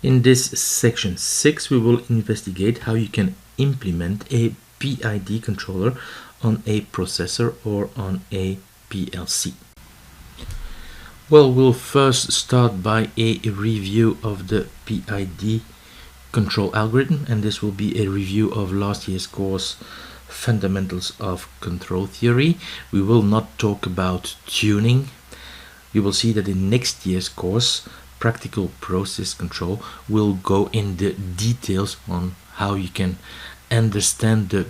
In this section 6, we will investigate how you can implement a PID controller on a processor or on a PLC. Well, we'll first start by a review of the PID control algorithm, and this will be a review of last year's course, Fundamentals of Control Theory. We will not talk about tuning. You will see that in next year's course, Practical Process Control, will go in the details on how you can understand the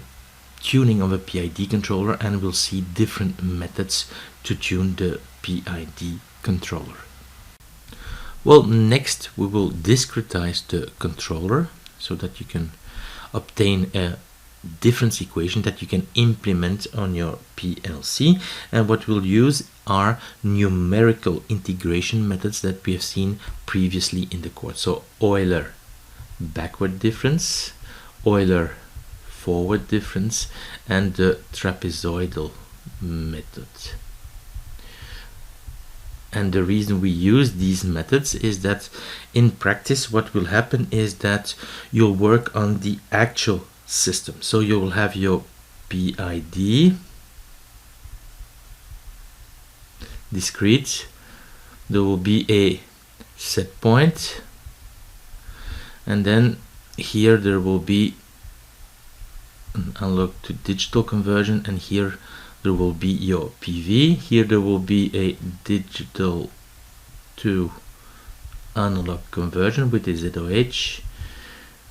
tuning of a PID controller, and we'll see different methods to tune the PID controller. Well, next we will discretize the controller so that you can obtain a difference equation that you can implement on your PLC, and what we'll use are numerical integration methods that we have seen previously in the course. So Euler backward difference, Euler forward difference, and the trapezoidal method. And the reason we use these methods is that in practice what will happen is that you'll work on the actual system. So you will have your PID discrete, there will be a set point, and then here there will be an analog to digital conversion, and here there will be your PV, here there will be a digital to analog conversion with a ZOH,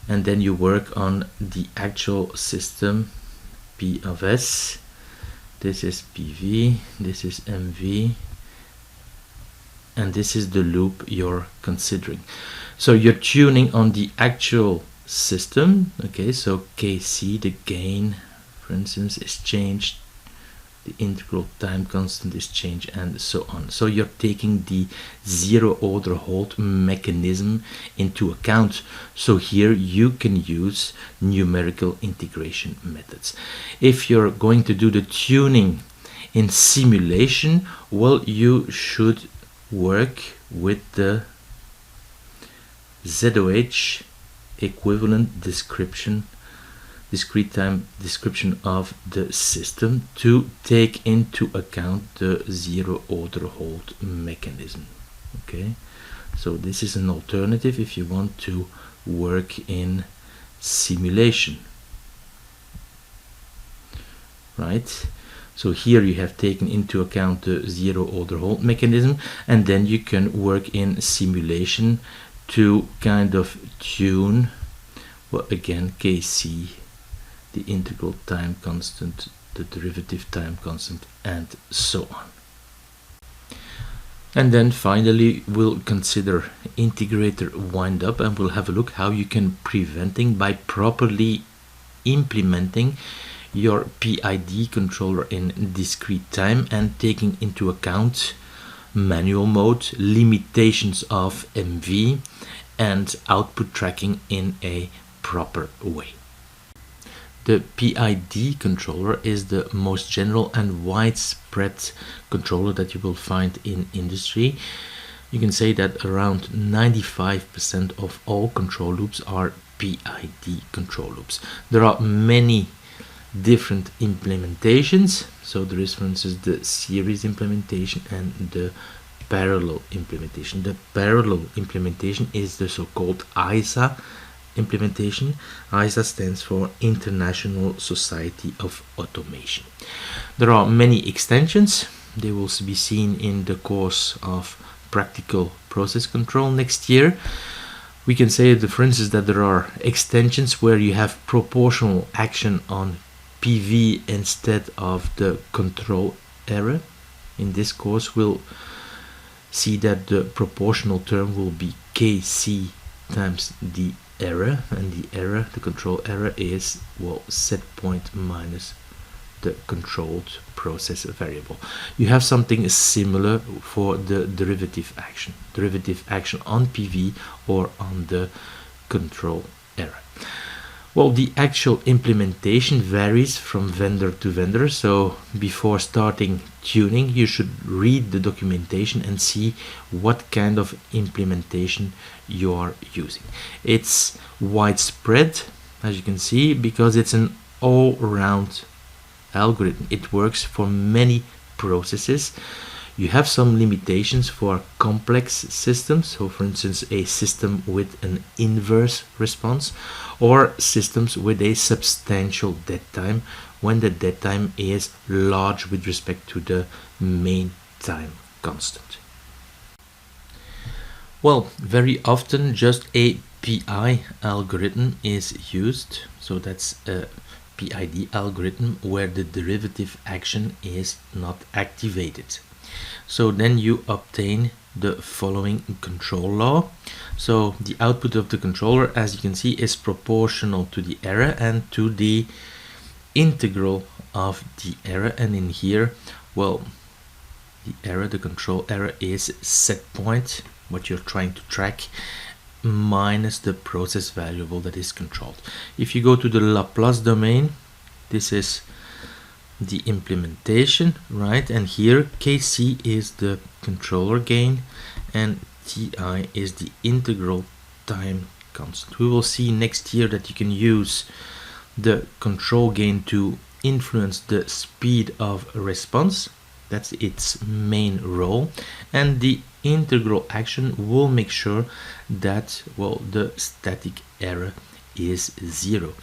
and then you work on the actual system P of S. This is PV, this is MV, and this is the loop you're considering. So you're tuning on the actual system. Okay, so KC, the gain, for instance, is changed, the integral time constant is changed, and so on. So you're taking the zero order hold mechanism into account. So here you can use numerical integration methods. If you're going to do the tuning in simulation, well, you should work with the ZOH equivalent discrete time description of the system to take into account the zero order hold mechanism. Okay, so this is an alternative if you want to work in simulation, right? So here you have taken into account the zero order hold mechanism, and then you can work in simulation to kind of tune, well, again, KC, the integral time constant, the derivative time constant, and so on. And then finally we'll consider integrator wind up, and we'll have a look how you can preventing by properly implementing your PID controller in discrete time and taking into account manual mode, limitations of MV, and output tracking in a proper way. The PID controller is the most general and widespread controller that you will find in industry. You can say that around 95% of all control loops are PID control loops. There are many different implementations. So there is, for instance, the series implementation and the parallel implementation. The parallel implementation is the so-called ISA implementation. ISA stands for International Society of Automation. There are many extensions. They will be seen in the course of Practical Process Control next year. We can say, for instance, that there are extensions where you have proportional action on PV instead of the control error. In this course we'll see that the proportional term will be KC times the error, and the error, the control error, is, well, set point minus the controlled process variable. You have something similar for the derivative action on PV or on the control error. Well, the actual implementation varies from vendor to vendor, so before starting tuning you should read the documentation and see what kind of implementation you are using. It's widespread, as you can see, because it's an all-round algorithm. It works for many processes. You have some limitations for complex systems, so for instance a system with an inverse response, or systems with a substantial dead time when the dead time is large with respect to the main time constant. Well, very often just a PI algorithm is used, so that's a PID algorithm where the derivative action is not activated. So then you obtain the following control law. So the output of the controller, as you can see, is proportional to the error and to the integral of the error. And in here, well, the error, the control error, is set point, what you're trying to track, minus the process variable that is controlled. If you go to the Laplace domain, this is the implementation, right? And here Kc is the controller gain and Ti is the integral time constant. We will see next year that you can use the control gain to influence the speed of a response. That's its main role, and the integral action will make sure that, well, the static error is 0.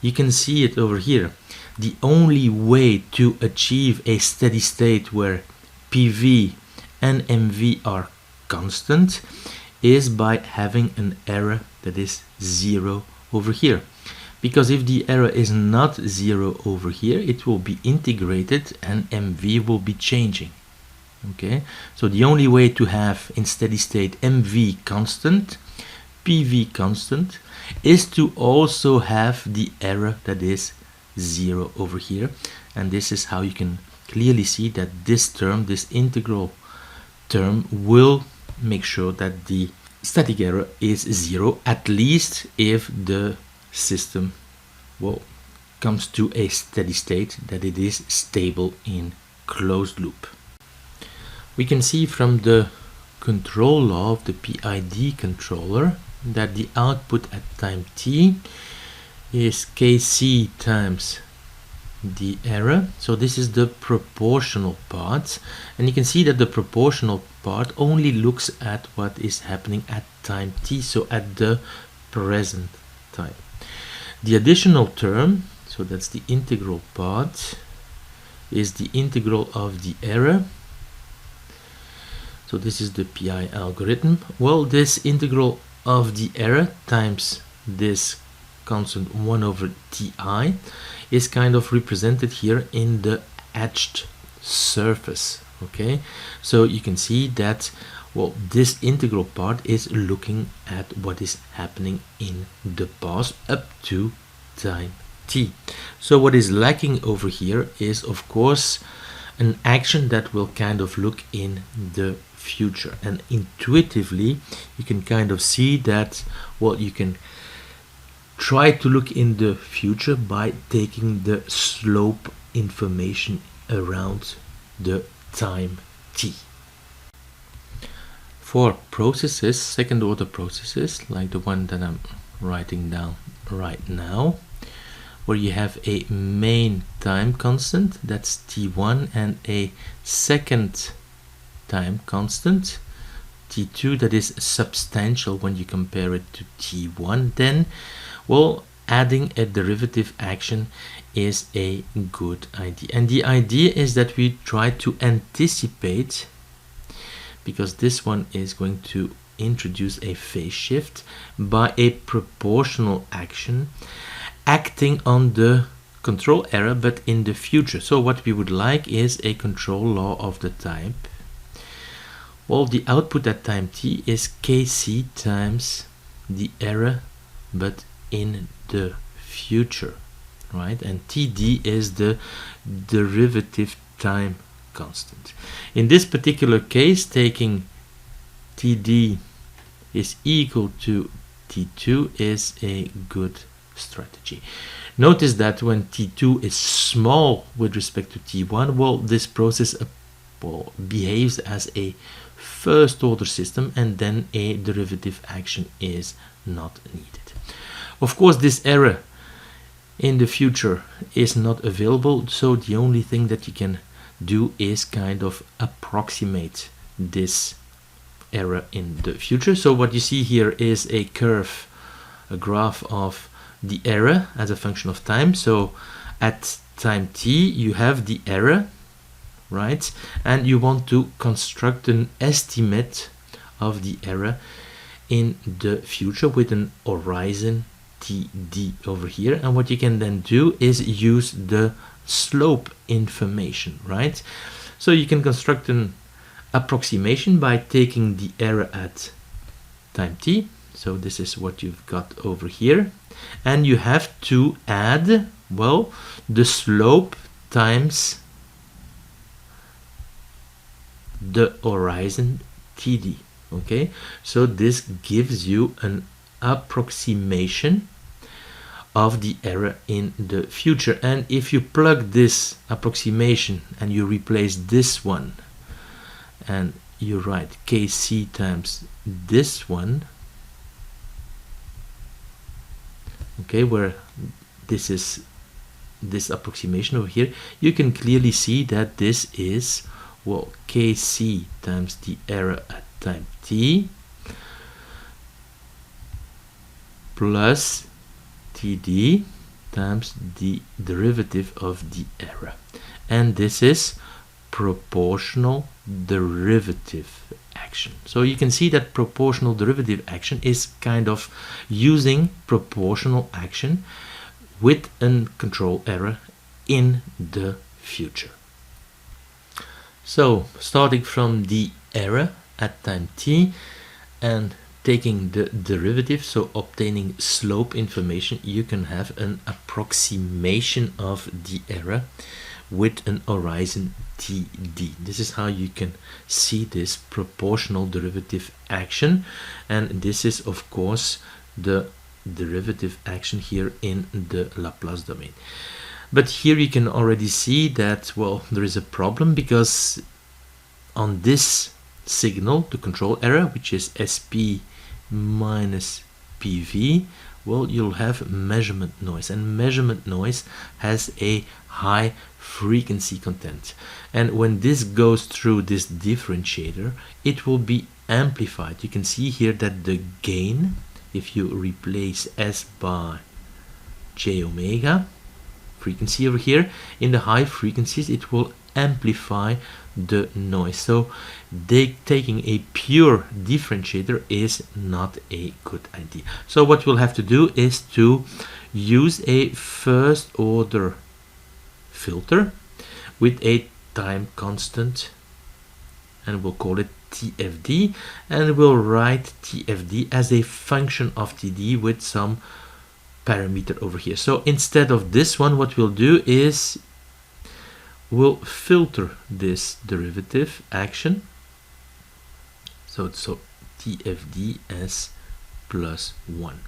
You can see it over here. The only way to achieve a steady state where PV and MV are constant is by having an error that is 0 over here. Because if the error is not 0 over here, it will be integrated and MV will be changing. Okay, so the only way to have in steady state MV constant, PV constant, is to also have the error that is 0 over here. And this is how you can clearly see that this term, this integral term, will make sure that the static error is 0, at least if the system, well, comes to a steady state, that it is stable in closed loop. We can see from the control law of the PID controller that the output at time t is Kc times the error. So this is the proportional part, and you can see that the proportional part only looks at what is happening at time t, so at the present time. The additional term, so that's the integral part, is the integral of the error. So this is the PI algorithm. Well, this integral of the error times this constant 1 over Ti is kind of represented here in the etched surface. Okay, so you can see that, well, this integral part is looking at what is happening in the past up to time t. So what is lacking over here is, of course, an action that will kind of look in the future. And intuitively, you can kind of see that, well, you can try to look in the future by taking the slope information around the time t. For processes, second order processes, like the one that I'm writing down right now, where you have a main time constant, that's T1, and a second time constant, T2, that is substantial when you compare it to T1, then, well, adding a derivative action is a good idea. And the idea is that we try to anticipate, because this one is going to introduce a phase shift, by a proportional action acting on the control error but in the future. So what we would like is a control law of the type, well, the output at time t is Kc times the error but in the future, right? And Td is the derivative time constant. In this particular case, taking Td is equal to T2 is a good strategy. Notice that when T2 is small with respect to T1, well, this process behaves as a first order system, and then a derivative action is not needed. Of course, this error in the future is not available, so the only thing that you can do is kind of approximate this error in the future. So what you see here is a curve, a graph of the error as a function of time. So at time t you have the error, right? And you want to construct an estimate of the error in the future with an horizon TD over here. And what you can then do is use the slope information, right? So you can construct an approximation by taking the error at time t. So this is what you've got over here. And you have to add, well, the slope times the horizon TD. Okay, so this gives you an approximation of the error in the future. And if you plug this approximation and you replace this one and you write Kc times this one, okay, where this is this approximation over here, you can clearly see that this is, well, Kc times the error at time t plus Td times the derivative of the error. And this is proportional derivative action. So you can see that proportional derivative action is kind of using proportional action with a control error in the future. So starting from the error at time t and taking the derivative, so obtaining slope information, you can have an approximation of the error with an horizon TD. This is how you can see this proportional derivative action, and this is of course the derivative action here in the Laplace domain. But here you can already see that, well, there is a problem, because on this signal, the control error, which is SP minus PV, well, you'll have measurement noise, and measurement noise has a high frequency content. And when this goes through this differentiator, it will be amplified. You can see here that the gain, if you replace S by J omega, frequency over here, in the high frequencies it will amplify the noise. So taking a pure differentiator is not a good idea. So what we'll have to do is to use a first order filter with a time constant, and we'll call it TFD, and we'll write TFD as a function of TD with some parameter over here. So instead of this one, what we'll do is we'll filter this derivative action, so TFD as plus 1.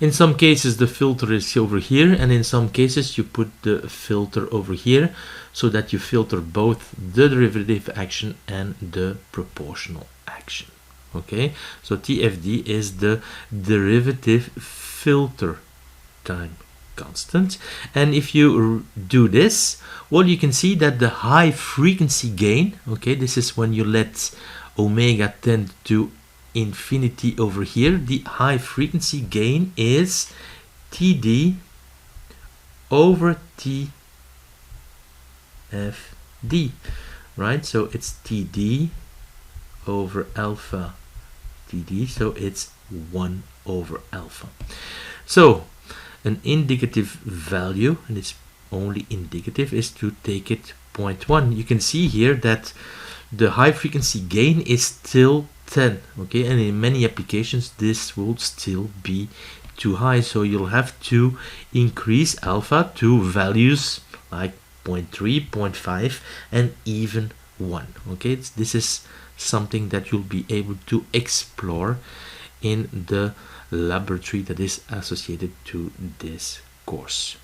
In some cases the filter is over here, and in some cases you put the filter over here, so that you filter both the derivative action and the proportional action. Okay, so TFD is the derivative filter time constant. And if you do this, well, you can see that the high frequency gain, okay, this is when you let omega tend to infinity over here, the high frequency gain is TD over TFD, right? So it's TD over alpha TD, so it's 1 over alpha. So an indicative value, and it's only indicative, is to take it 0.1. You can see here that the high frequency gain is still 10, okay, and in many applications this will still be too high, so you'll have to increase alpha to values like 0.3, 0.5, and even 1. Okay, this is something that you'll be able to explore in the laboratory that is associated to this course.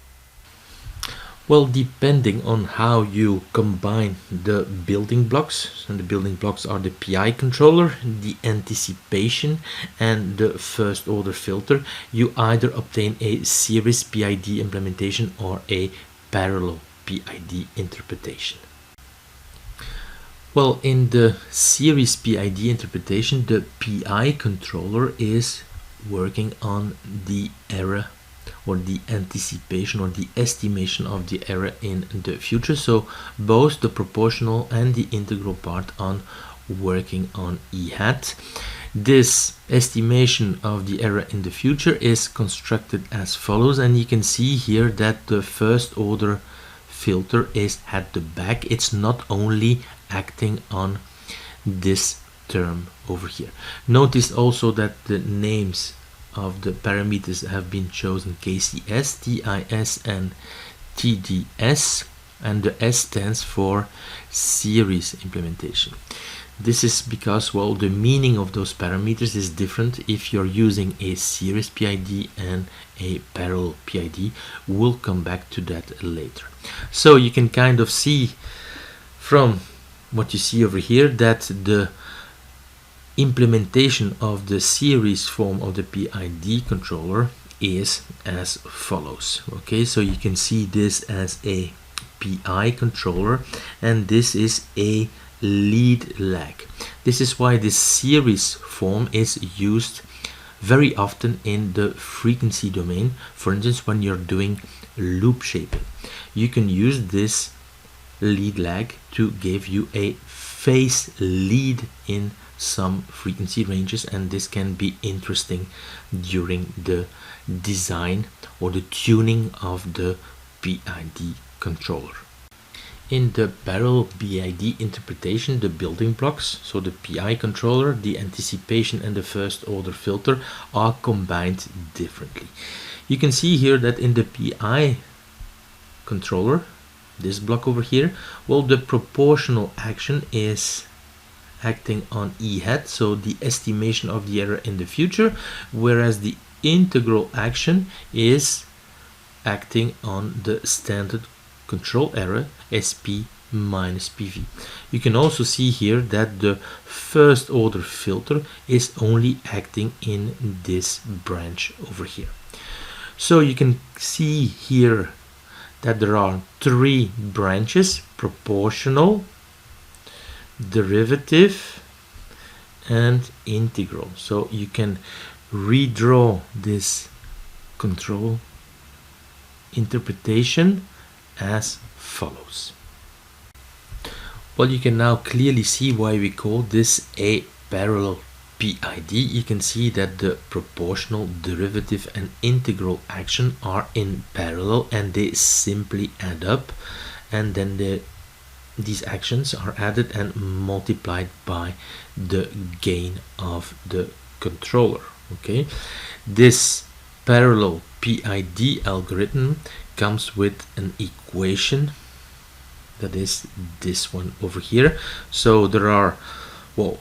Well, depending on how you combine the building blocks, and the building blocks are the PI controller, the anticipation, and the first order filter, you either obtain a series PID implementation or a parallel PID interpretation. Well, in the series PID interpretation, the PI controller is working on the error or the anticipation or the estimation of the error in the future. So both the proportional and the integral part on working on E hat. This estimation of the error in the future is constructed as follows, and you can see here that the first order filter is at the back. It's not only acting on this term over here. Notice also that the names of the parameters have been chosen KCS, TIS and TDS, and the S stands for series implementation. This is because, well, the meaning of those parameters is different if you're using a series PID and a parallel PID. We'll come back to that later. So you can kind of see from what you see over here that the implementation of the series form of the PID controller is as follows. Okay, so you can see this as a PI controller, and this is a lead lag. This is why this series form is used very often in the frequency domain. For instance, when you're doing loop shaping, you can use this lead lag to give you a phase lead in some frequency ranges, and this can be interesting during the design or the tuning of the PID controller. In the parallel PID interpretation, the building blocks, so the PI controller, the anticipation and the first order filter, are combined differently. You can see here that in the PI controller, this block over here, well, the proportional action is acting on E hat, so the estimation of the error in the future, whereas the integral action is acting on the standard control error SP minus PV. You can also see here that the first order filter is only acting in this branch over here. So you can see here that there are three branches: proportional, derivative, and integral. So you can redraw this control interpretation as follows. Well, you can now clearly see why we call this a parallel PID. You can see that the proportional, derivative, and integral action are in parallel, and they simply add up, and then these actions are added and multiplied by the gain of the controller. Okay, this parallel PID algorithm comes with an equation that is this one over here. So there are, well,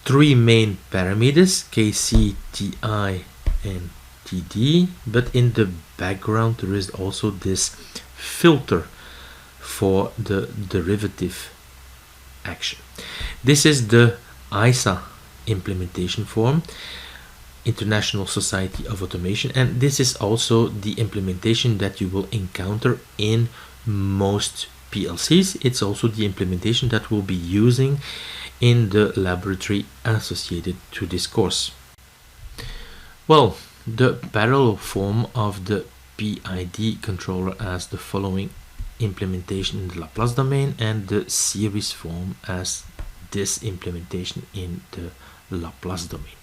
three main parameters: KC, TI, and TD, but in the background there is also this filter for the derivative action. This is the ISA implementation form, International Society of Automation, and this is also the implementation that you will encounter in most PLCs. It's also the implementation that we'll be using in the laboratory associated to this course. Well, the parallel form of the PID controller as the following implementation in the Laplace domain, and the series form as this implementation in the Laplace domain.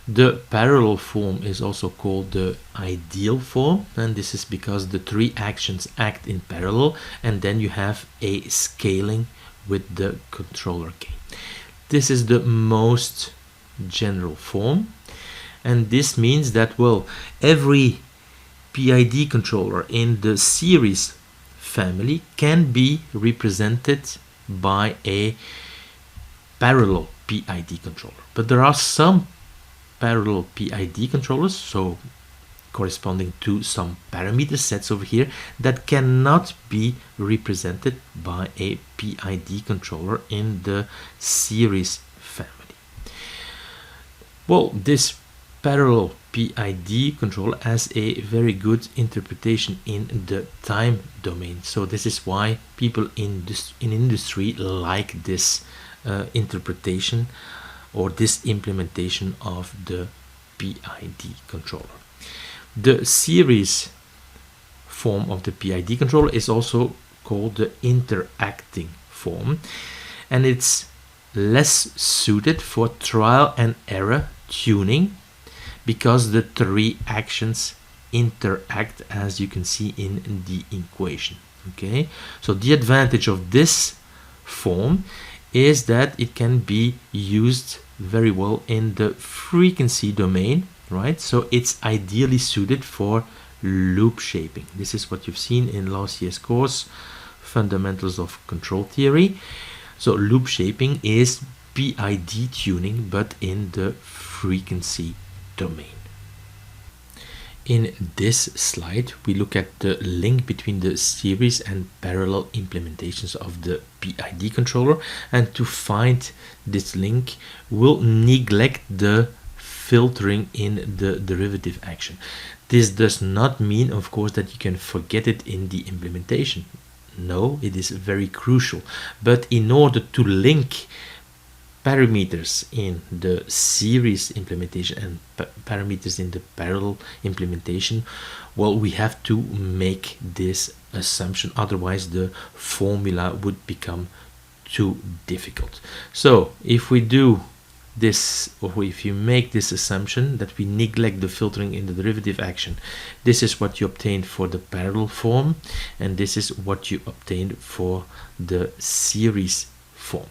The parallel form is also called the ideal form, and this is because the three actions act in parallel, and then you have a scaling with the controller gain. This is the most general form, and this means that, well, every PID controller in the series family can be represented by a parallel PID controller, but there are some parallel PID controllers, so corresponding to some parameter sets over here that cannot be represented by a PID controller in the series family. Well, this parallel PID controller has a very good interpretation in the time domain, so this is why people in industry like this interpretation or this implementation of the PID controller. The series form of the PID controller is also called the interacting form, and it's less suited for trial and error tuning because the three actions interact, as you can see in the equation. Okay, so the advantage of this form is that it can be used very well in the frequency domain, right? So it's ideally suited for loop shaping. This is what you've seen in last year's course, Fundamentals of Control Theory. So loop shaping is PID tuning, but in the frequency domain. In this slide, we look at the link between the series and parallel implementations of the PID controller, and to find this link, we'll neglect the filtering in the derivative action. This does not mean, of course, that you can forget it in the implementation. No, it is very crucial. But in order to link parameters in the series implementation and parameters in the parallel implementation, well, we have to make this assumption, otherwise the formula would become too difficult. So if we do this, or if you make this assumption that we neglect the filtering in the derivative action, this is what you obtained for the parallel form, and this is what you obtained for the series form.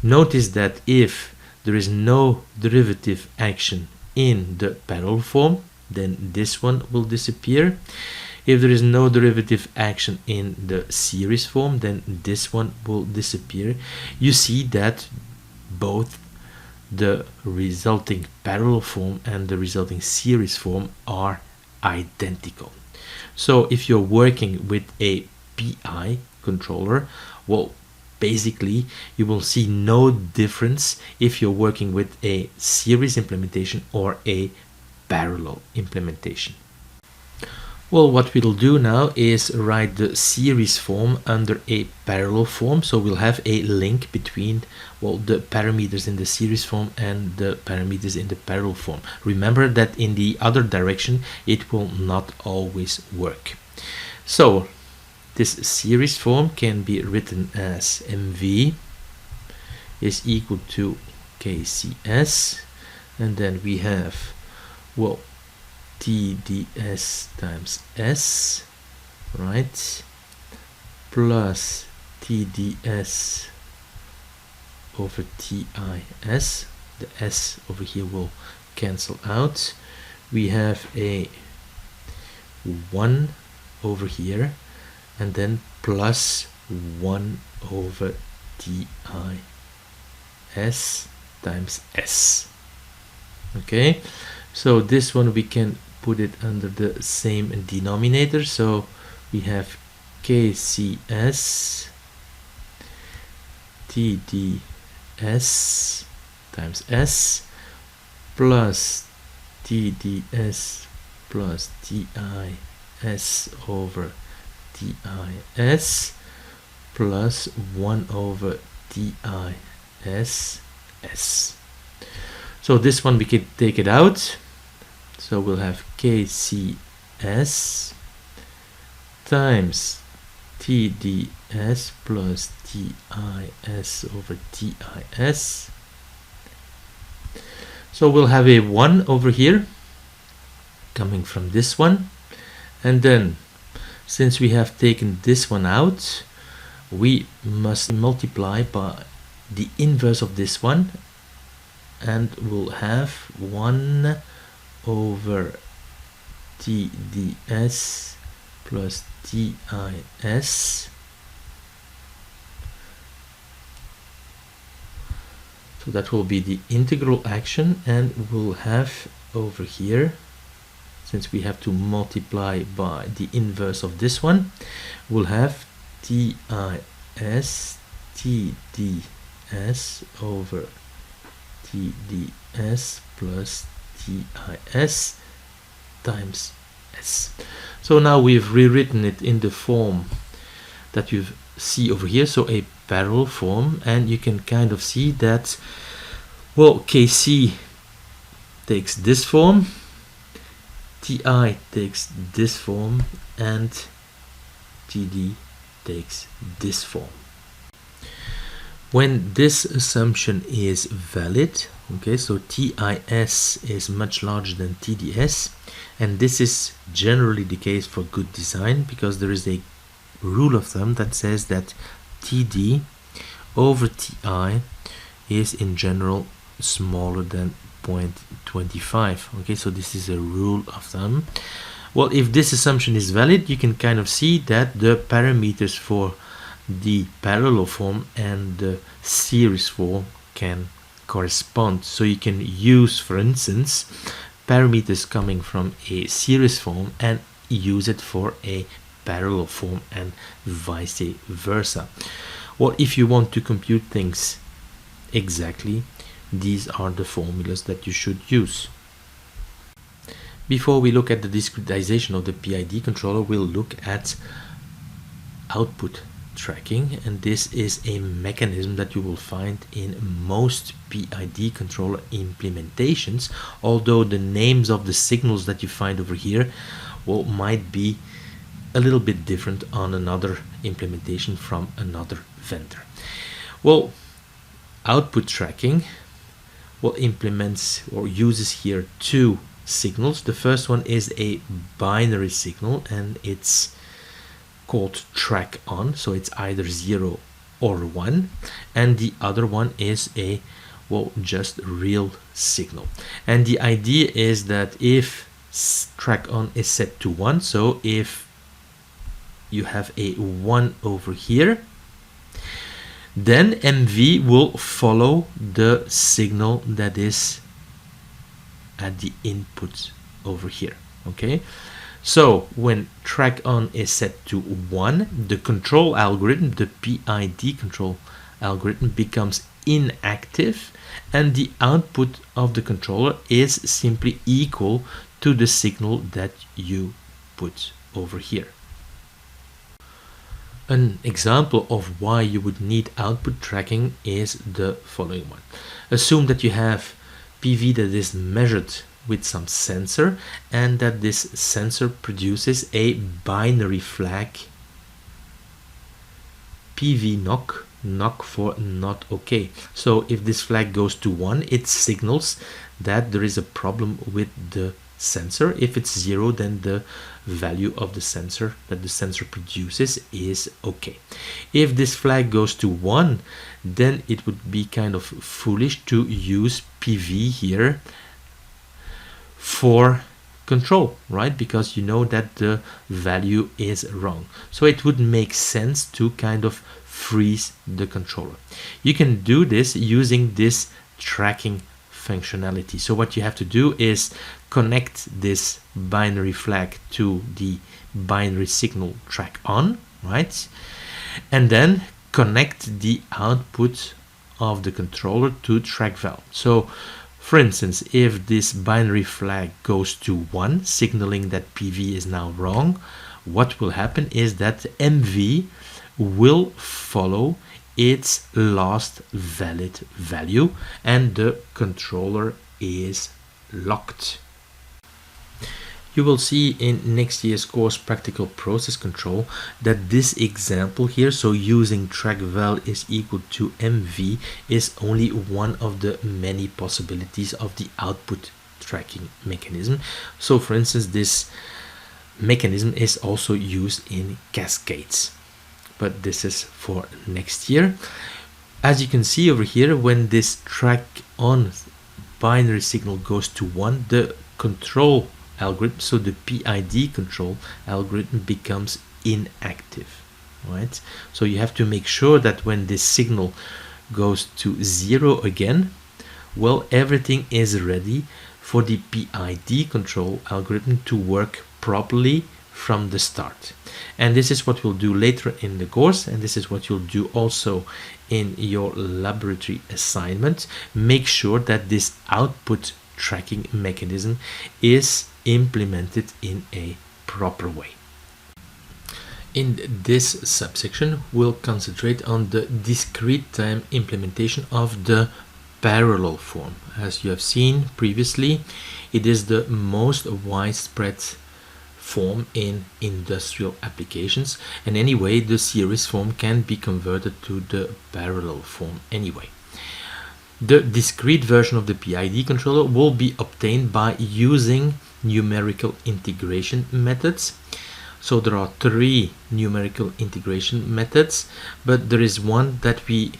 Notice that if there is no derivative action in the parallel form, then this one will disappear. If there is no derivative action in the series form, then this one will disappear. You see that both the resulting parallel form and the resulting series form are identical. So if you're working with a PI controller, well, basically you will see no difference if you're working with a series implementation or a parallel implementation. Well, what we'll do now is write the series form under a parallel form, so we'll have a link between, well, the parameters in the series form and the parameters in the parallel form. Remember that in the other direction it will not always work. So this series form can be written as MV is equal to KCS, and then we have, well, TDS times S, right, plus TDS over TIS. The S over here will cancel out. We have a 1 over here, and then plus 1 over TIS times S. Okay, so this one we can put it under the same denominator, so we have KCS TDS times S plus TDS plus TIS over TIS plus 1 over TIS S. So this one we can take it out. So we'll have KCS times TDS plus TIS over TIS. So we'll have a 1 over here coming from this one, and then since we have taken this one out, we must multiply by the inverse of this one, and we'll have 1 over TDS plus TIS. So that will be the integral action, and we'll have over here, since we have to multiply by the inverse of this one, we'll have TIS TDS over TDS plus TIS times S. So now we've rewritten it in the form that you see over here, so a parallel form, and you can kind of see that, well, KC takes this form, TI takes this form, and TD takes this form. When this assumption is valid, okay, so TIS is much larger than TDS, and this is generally the case for good design, because there is a rule of thumb that says that TD over TI is in general smaller than 0.25. Okay, so this is a rule of thumb. Well, if this assumption is valid, you can kind of see that the parameters for the parallel form and the series form can correspond. So you can use, for instance, parameters coming from a series form and use it for a parallel form and vice versa. Well, if you want to compute things exactly, these are the formulas that you should use. Before we look at the discretization of the PID controller, we'll look at output tracking, and this is a mechanism that you will find in most PID controller implementations, although the names of the signals that you find over here, well, might be a little bit different on another implementation from another vendor. Well, output tracking, well, implements or uses here two signals. The first one is a binary signal, and it's called track on, so it's either 0 or 1, and the other one is a, well, just real signal. And the idea is that if track on is set to 1, so if you have a 1 over here, then MV will follow the signal that is at the input over here. Okay, so when track on is set to 1, the control algorithm, the PID control algorithm, becomes inactive, and the output of the controller is simply equal to the signal that you put over here. An example of why you would need output tracking is the following one. Assume that you have PV that is measured with some sensor, and that this sensor produces a binary flag PV knock for not okay. So if this flag goes to 1, it signals that there is a problem with the sensor. If it's 0, then the value of the sensor that the sensor produces is okay. If this flag goes to 1, then it would be kind of foolish to use PV here for control, right? Because you know that the value is wrong. So it would make sense to kind of freeze the controller. You can do this using this tracking functionality. So what you have to do is connect this binary flag to the binary signal track on, right? And then connect the output of the controller to track val. So for instance, if this binary flag goes to 1, signaling that PV is now wrong, what will happen is that MV will follow its last valid value, and the controller is locked. You will see in next year's course Practical Process Control that this example here, so using track val is equal to MV, is only one of the many possibilities of the output tracking mechanism. So for instance, this mechanism is also used in cascades, but this is for next year. As you can see over here, when this track on binary signal goes to 1, the control algorithm, so the PID control algorithm, becomes inactive, right? So you have to make sure that when this signal goes to 0 again, well, everything is ready for the PID control algorithm to work properly from the start. And this is what we'll do later in the course, and this is what you'll do also in your laboratory assignment. Make sure that this output tracking mechanism is implemented in a proper way. In this subsection, we'll concentrate on the discrete time implementation of the parallel form. As you have seen previously, it is the most widespread form in industrial applications, and anyway the series form can be converted to the parallel form anyway. The discrete version of the PID controller will be obtained by using numerical integration methods. So there are 3 numerical integration methods, but there is one that we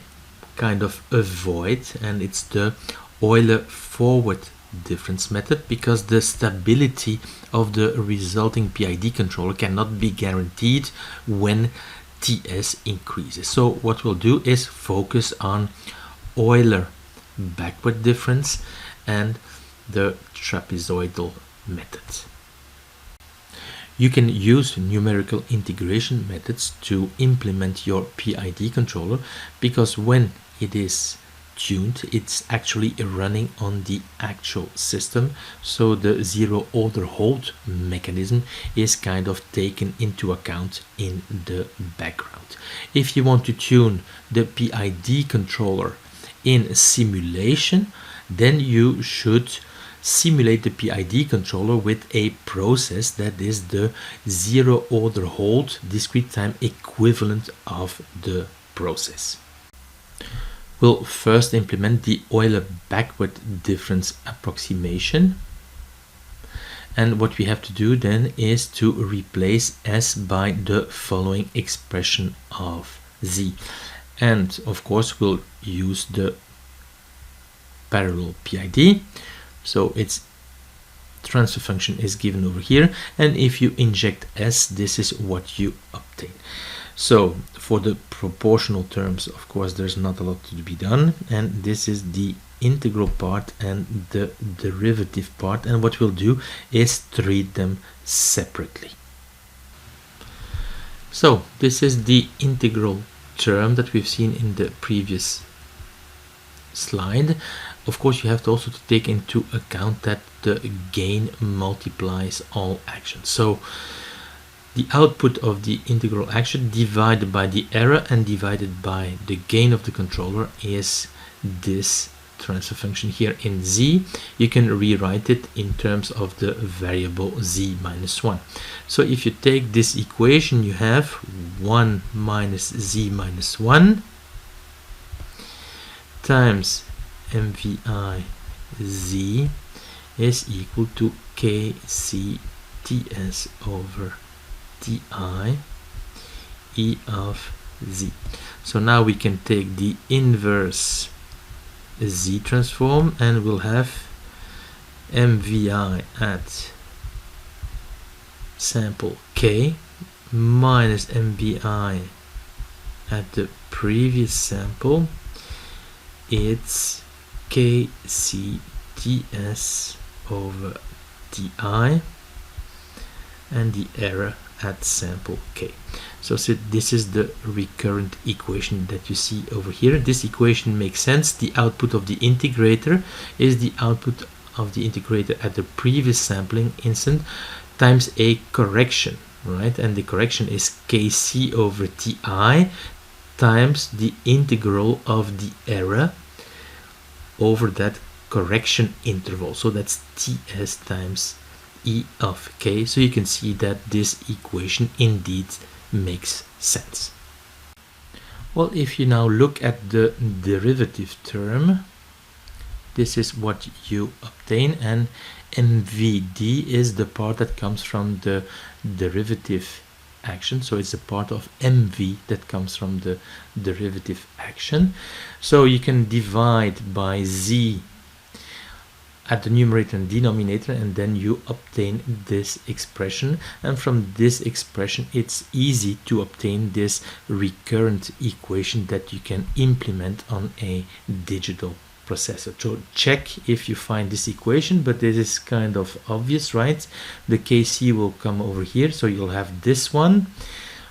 kind of avoid, and it's the Euler forward difference method, because the stability of the resulting PID controller cannot be guaranteed when TS increases. So what we'll do is focus on Euler backward difference and the trapezoidal method. You can use numerical integration methods to implement your PID controller, because when it is tuned, it's actually running on the actual system, so the zero order hold mechanism is kind of taken into account in the background. If you want to tune the PID controller in simulation, then you should simulate the PID controller with a process that is the zero order hold discrete time equivalent of the process. We'll first implement the Euler backward difference approximation, and what we have to do then is to replace S by the following expression of Z, and of course we'll use the parallel PID. So its transfer function is given over here, and if you inject S, this is what you obtain. So for the proportional terms, of course, there's not a lot to be done, and this is the integral part and the derivative part, and what we'll do is treat them separately. So this is the integral term that we've seen in the previous slide. Of course, you have to also take into account that the gain multiplies all actions. So the output of the integral action divided by the error and divided by the gain of the controller is this transfer function here in Z. You can rewrite it in terms of the variable Z minus 1. So if you take this equation, you have 1 minus Z minus 1 times MVI Z is equal to KC TS over TI E of Z. So now we can take the inverse Z transform, and we'll have MVI at sample K minus MVI at the previous sample. It's KCTS over TI and the error at sample K. So this is the recurrent equation that you see over here. This equation makes sense. The output of the integrator is the output of the integrator at the previous sampling instant times a correction, right? And the correction is KC over TI times the integral of the error over that correction interval. So that's TS times E of K. So you can see that this equation indeed makes sense. Well, if you now look at the derivative term, this is what you obtain, and MVD is the part that comes from the derivative action. So it's a part of MV that comes from the derivative action. So you can divide by Z at the numerator and denominator, and then you obtain this expression, and from this expression it's easy to obtain this recurrent equation that you can implement on a digital processor. So check if you find this equation, but this is kind of obvious, right? The Kc will come over here, so you'll have this one,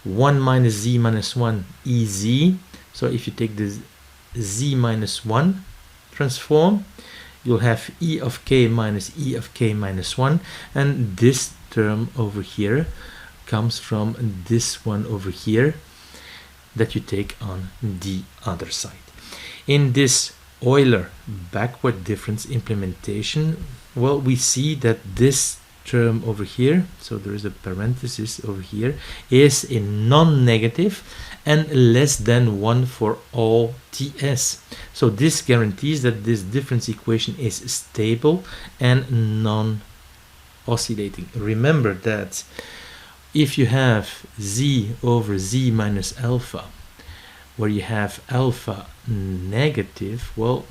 1 minus z minus 1 ez. So if you take this z minus 1 transform, you'll have e of k minus e of k minus 1, and this term over here comes from this one over here that you take on the other side. In this Euler backward difference implementation, well, we see that this term over here, so there is a parenthesis over here, is a non-negative and less than 1 for all ts. So this guarantees that this difference equation is stable and non-oscillating. Remember that if you have z over z minus alpha, where you have alpha negative, well,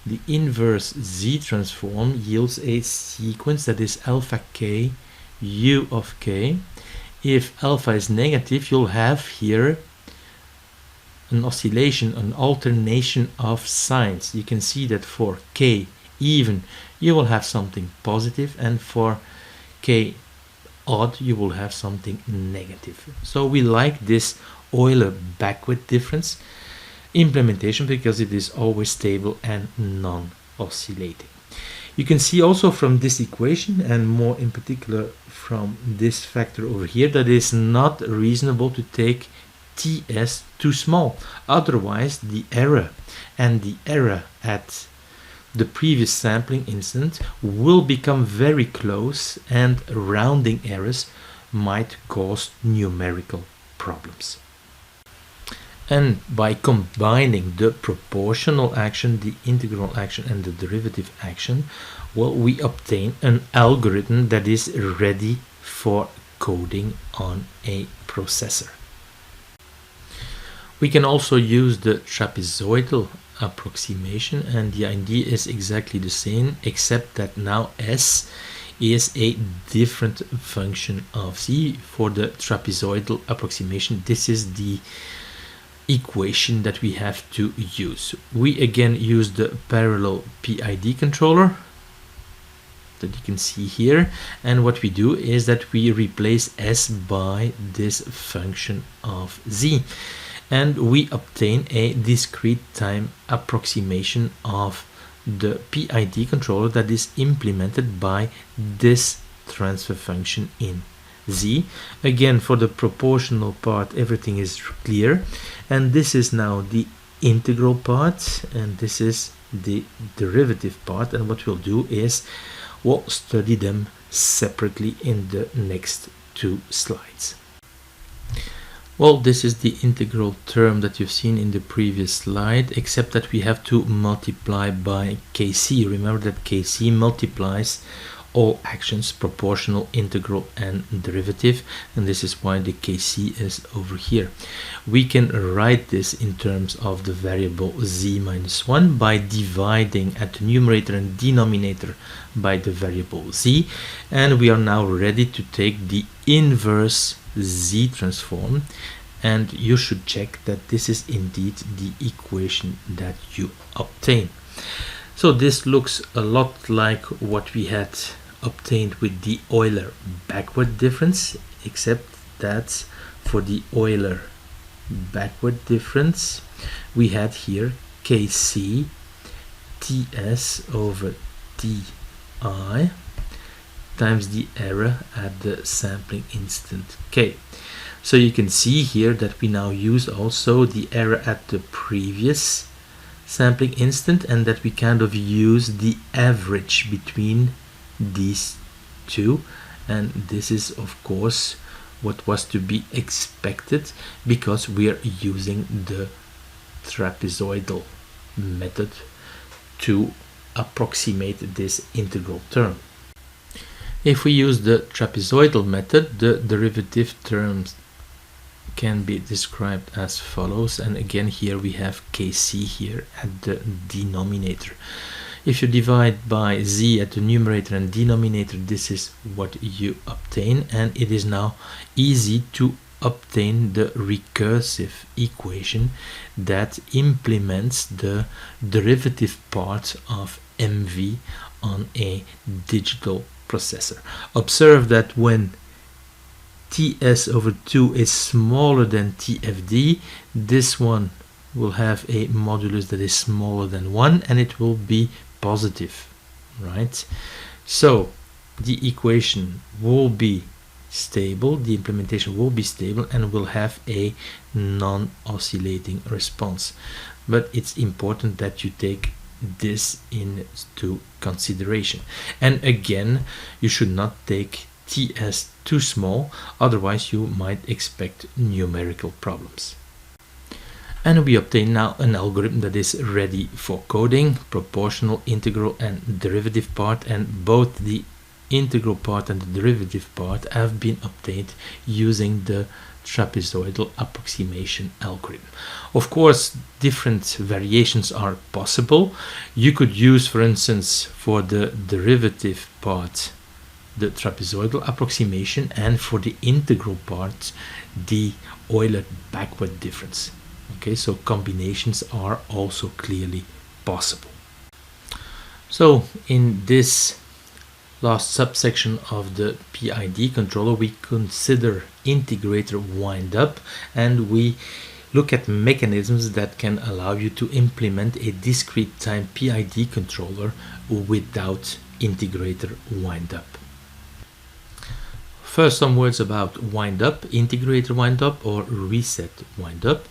the inverse z transform yields a sequence that is alpha k u of k. If alpha is negative, you'll have here an oscillation, an alternation of signs. You can see that for k even you will have something positive, and for k odd you will have something negative. So we like this Euler backward difference implementation because it is always stable and non-oscillating. You can see also from this equation, and more in particular from this factor over here, that it is not reasonable to take ts too small. Otherwise the error and the error at the previous sampling instant will become very close, and rounding errors might cause numerical problems. And by combining the proportional action, the integral action, and the derivative action, well, we obtain an algorithm that is ready for coding on a processor. We can also use the trapezoidal approximation, and the idea is exactly the same, except that now s is a different function of z. For the trapezoidal approximation, this is the equation that we have to use. We again use the parallel PID controller that you can see here, and what we do is that we replace s by this function of z, and we obtain a discrete time approximation of the PID controller that is implemented by this transfer function in z. Again, for the proportional part everything is clear, and this is now the integral part, and this is the derivative part, and what we'll do is we'll study them separately in the next two slides. Well, this is the integral term that you've seen in the previous slide, except that we have to multiply by Kc. Remember that Kc multiplies all actions, proportional, integral, and derivative, and this is why the Kc is over here. We can write this in terms of the variable z minus 1 by dividing at the numerator and denominator by the variable z, and we are now ready to take the inverse z transform, and you should check that this is indeed the equation that you obtain. So this looks a lot like what we had obtained with the Euler backward difference, except that for the Euler backward difference we had here Kc ts over ti times the error at the sampling instant k. So you can see here that we now use also the error at the previous sampling instant, and that we kind of use the average between these two, and this is of course what was to be expected because we are using the trapezoidal method to approximate this integral term. If we use the trapezoidal method, the derivative terms can be described as follows, and again here we have Kc here at the denominator. If you divide by z at the numerator and denominator, this is what you obtain, and it is now easy to obtain the recursive equation that implements the derivative part of mv on a digital processor. Observe that when ts over 2 is smaller than tfd, this one will have a modulus that is smaller than 1, and it will be positive, right? So the equation will be stable, the implementation will be stable, and will have a non-oscillating response. But it's important that you take this into consideration. And again, you should not take TS too small, otherwise you might expect numerical problems. And we obtain now an algorithm that is ready for coding, proportional, integral and derivative part, and both the integral part and the derivative part have been obtained using the trapezoidal approximation algorithm. Of course, different variations are possible. You could use, for instance, for the derivative part, the trapezoidal approximation, and for the integral part, the Euler backward difference. Okay, so combinations are also clearly possible. So in this last subsection of the PID controller, we consider integrator wind up, and we look at mechanisms that can allow you to implement a discrete time PID controller without integrator wind up. First, some words about wind up, integrator wind up or reset wind up.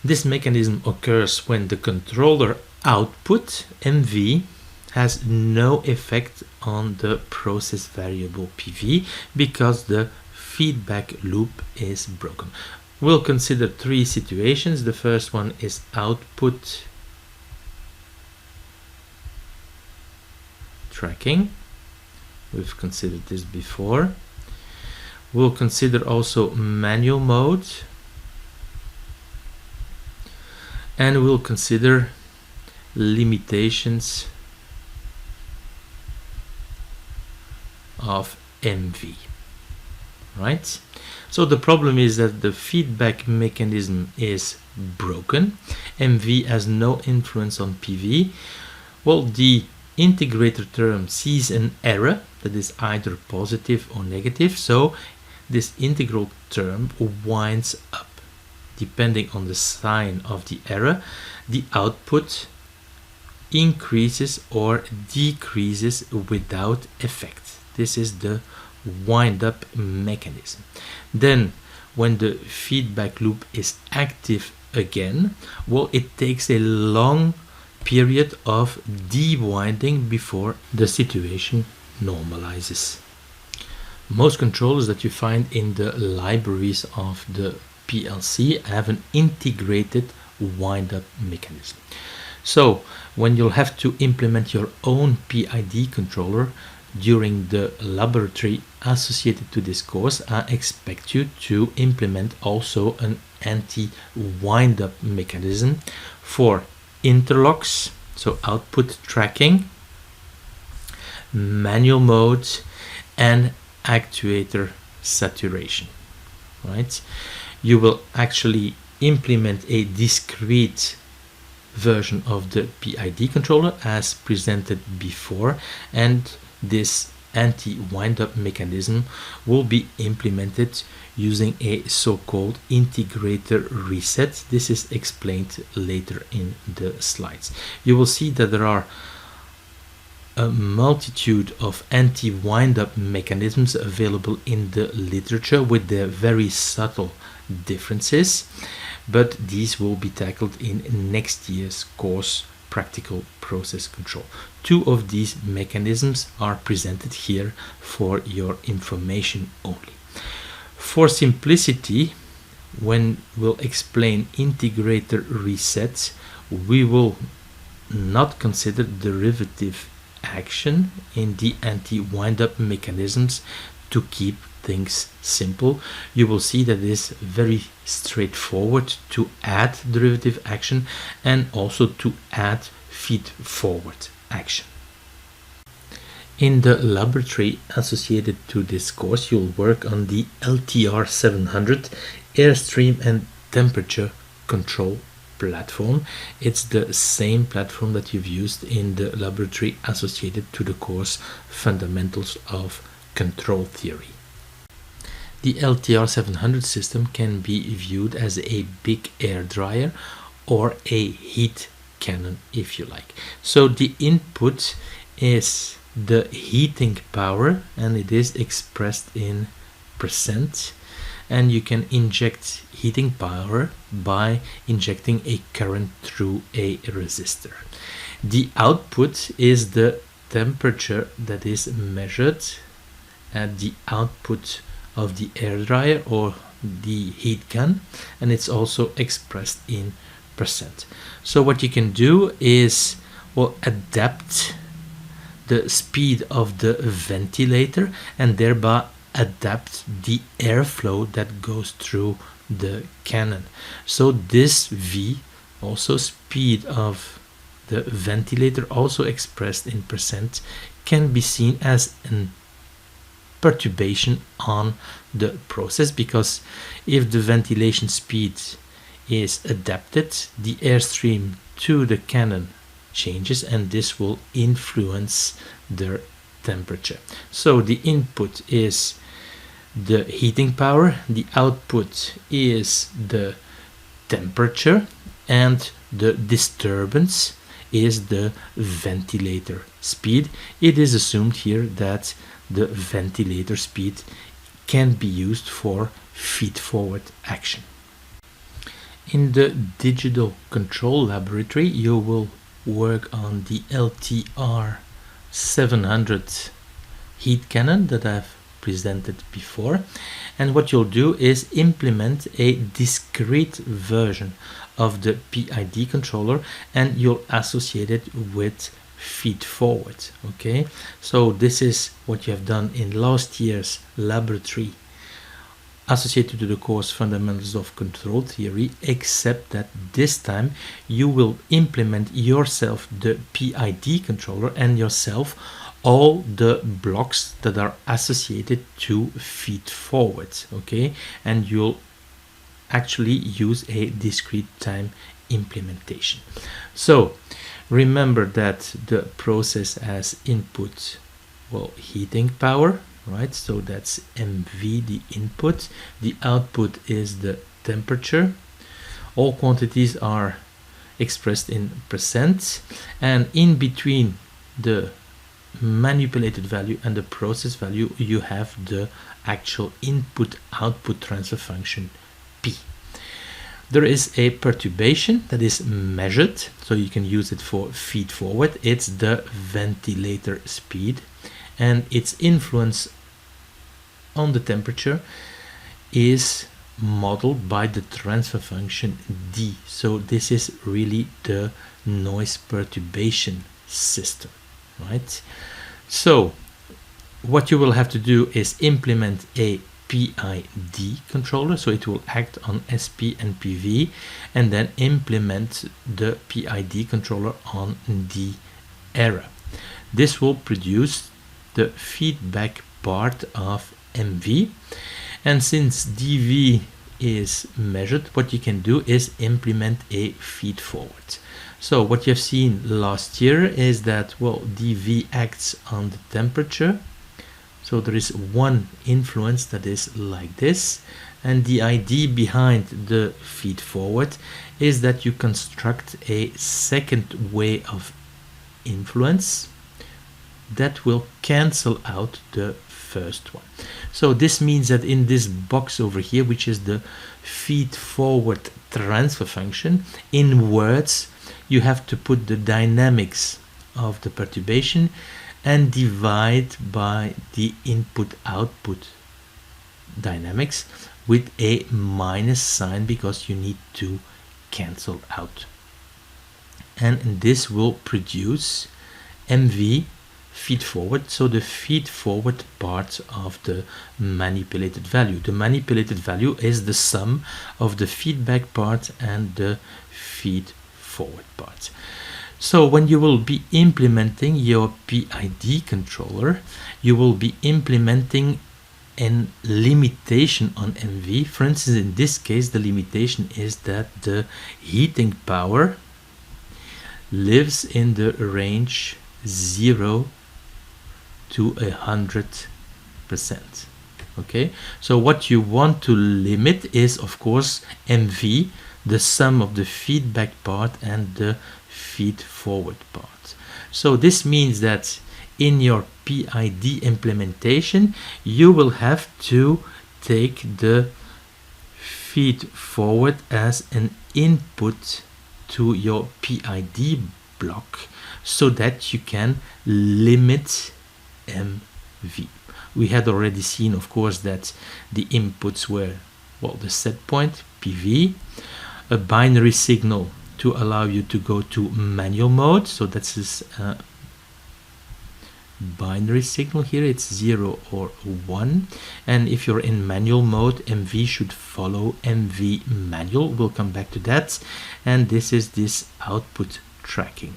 This mechanism occurs when the controller output MV has no effect on the process variable PV because the feedback loop is broken. We'll consider three situations. The first one is output tracking. We've considered this before. We'll consider also manual mode, and we'll consider limitations of MV, right? So the problem is that the feedback mechanism is broken. MV has no influence on PV. Well, the integrator term sees an error that is either positive or negative, so this integral term winds up. Depending on the sign of the error, the output increases or decreases without effect. This is the wind up mechanism. Then when the feedback loop is active again, well, it takes a long period of dewinding before the situation normalizes. Most controllers that you find in the libraries of the PLC have an integrated wind-up mechanism. So when you'll have to implement your own PID controller during the laboratory associated to this course, I expect you to implement also an anti-wind-up mechanism for interlocks, so output tracking, manual mode, and actuator saturation, right? You will actually implement a discrete version of the PID controller as presented before, and this anti-wind-up mechanism will be implemented using a so-called integrator reset. This is explained later in the slides. You will see that there are a multitude of anti-wind-up mechanisms available in the literature with their very subtle differences, but these will be tackled in next year's course, Practical Process Control. Two of these mechanisms are presented here for your information only. For simplicity, when we'll explain integrator resets, we will not consider derivative action in the anti-wind-up mechanisms to keep things simple. You will see that it is very straightforward to add derivative action and also to add feed-forward action. In the laboratory associated to this course, you'll work on the LTR700 airstream and temperature control platform. It's the same platform that you've used in the laboratory associated to the course Fundamentals of Control Theory. The LTR700 system can be viewed as a big air dryer or a heat cannon, if you like. So the input is the heating power, and it is expressed in percent, and you can inject heating power by injecting a current through a resistor. The output is the temperature that is measured at the output of the air dryer or the heat gun, and it's also expressed in percent. So what you can do is, well, adapt the speed of the ventilator and thereby adapt the airflow that goes through the cannon. So this V, also speed of the ventilator, also expressed in percent, can be seen as an perturbation on the process, because if the ventilation speed is adapted, the airstream to the cannon changes, and this will influence their temperature. So the input is the heating power, the output is the temperature, and the disturbance is the ventilator speed. It is assumed here that the ventilator speed can be used for feed-forward action. In the digital control laboratory, you will work on the LTR700 heat cannon that I've presented before, and what you'll do is implement a discrete version of the PID controller, and you'll associate it with feed forward. Okay, so this is what you have done in last year's laboratory associated to the course Fundamentals of Control Theory, except that this time you will implement yourself the PID controller and yourself all the blocks that are associated to feed forward. Okay, and you'll actually use a discrete time implementation. So remember that the process has input, well, heating power, right? So that's MV, the input. The output is the temperature. All quantities are expressed in percent, and in between the manipulated value and the process value you have the actual input output transfer function P. There is a perturbation that is measured, so you can use it for feed forward. It's the ventilator speed, and its influence on the temperature is modeled by the transfer function D. So this is really the noise perturbation system, right? So what you will have to do is implement a PID controller, so it will act on SP and PV, and then implement the PID controller on the error. This will produce the feedback part of MV, and since DV is measured, what you can do is implement a feed forward. So what you've seen last year is that, well, DV acts on the temperature. So there is one influence that is like this, and the idea behind the feed forward is that you construct a second way of influence that will cancel out the first one. So this means that in this box over here, which is the feed forward transfer function, in words you have to put the dynamics of the perturbation and divide by the input-output dynamics with a minus sign, because you need to cancel out. And this will produce MV feed forward, so the feed forward part of the manipulated value. The manipulated value is the sum of the feedback part and the feed forward part. So when you will be implementing your PID controller, you will be implementing a limitation on MV. For instance, in this case, the limitation is that the heating power lives in the range 0 to 100%. Okay, so what you want to limit is, of course, MV, the sum of the feedback part and the feed forward part. So this means that in your PID implementation, you will have to take the feed forward as an input to your PID block so that you can limit MV. We had already seen, of course, that the inputs were, well, the set point, PV, a binary signal to allow you to go to manual mode. So that's this binary signal here, it's 0 or 1. And if you're in manual mode, MV should follow MV manual. We'll come back to that. And this is this output tracking.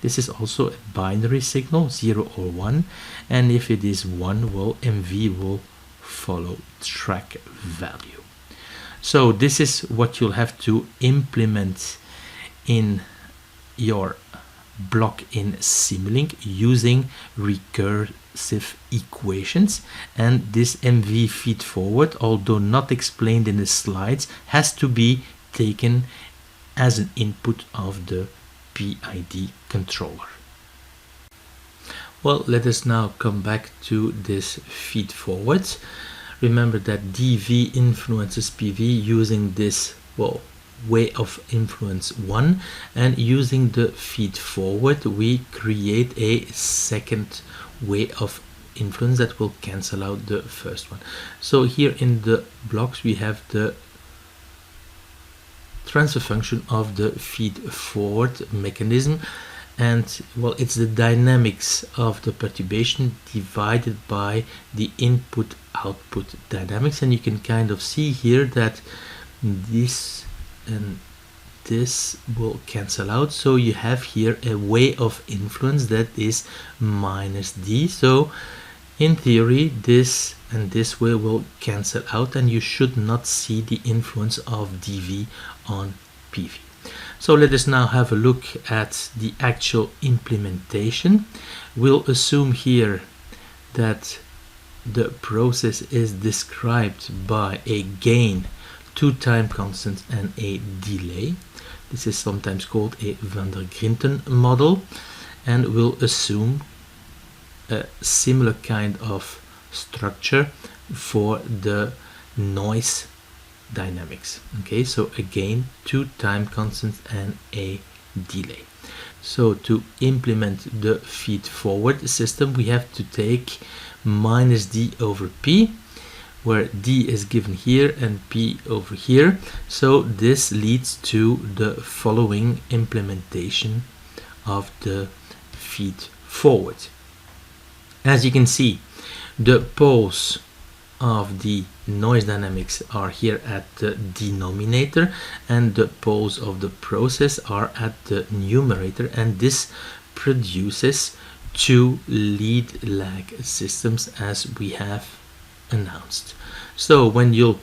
This is also a binary signal, 0 or 1, and if it is 1, well, MV will follow track value. So this is what you'll have to implement in your block in Simulink using recursive equations. And this MV feed forward, although not explained in the slides, has to be taken as an input of the PID controller. Well, let us now come back to this feed forward. Remember that DV influences PV using this, well, way of influence 1, and using the feed forward we create a second way of influence that will cancel out the first one. So here in the blocks we have the transfer function of the feed forward mechanism, and well, it's the dynamics of the perturbation divided by the input output dynamics. And you can kind of see here that this and this will cancel out, so you have here a way of influence that is minus D. So in theory this and this way will cancel out, and you should not see the influence of DV on PV. So let us now have a look at the actual implementation. We'll assume here that the process is described by a gain, 2 time constants, and a delay. This is sometimes called a van der Grinten model, and we'll assume a similar kind of structure for the noise dynamics. Okay, so again 2 time constants and a delay. So to implement the feed forward system we have to take minus D over P, where D is given here and P over here. So this leads to the following implementation of the feed forward. As you can see, the poles of the noise dynamics are here at the denominator, and the poles of the process are at the numerator, and this produces 2 lead lag systems as we have announced. So when you'll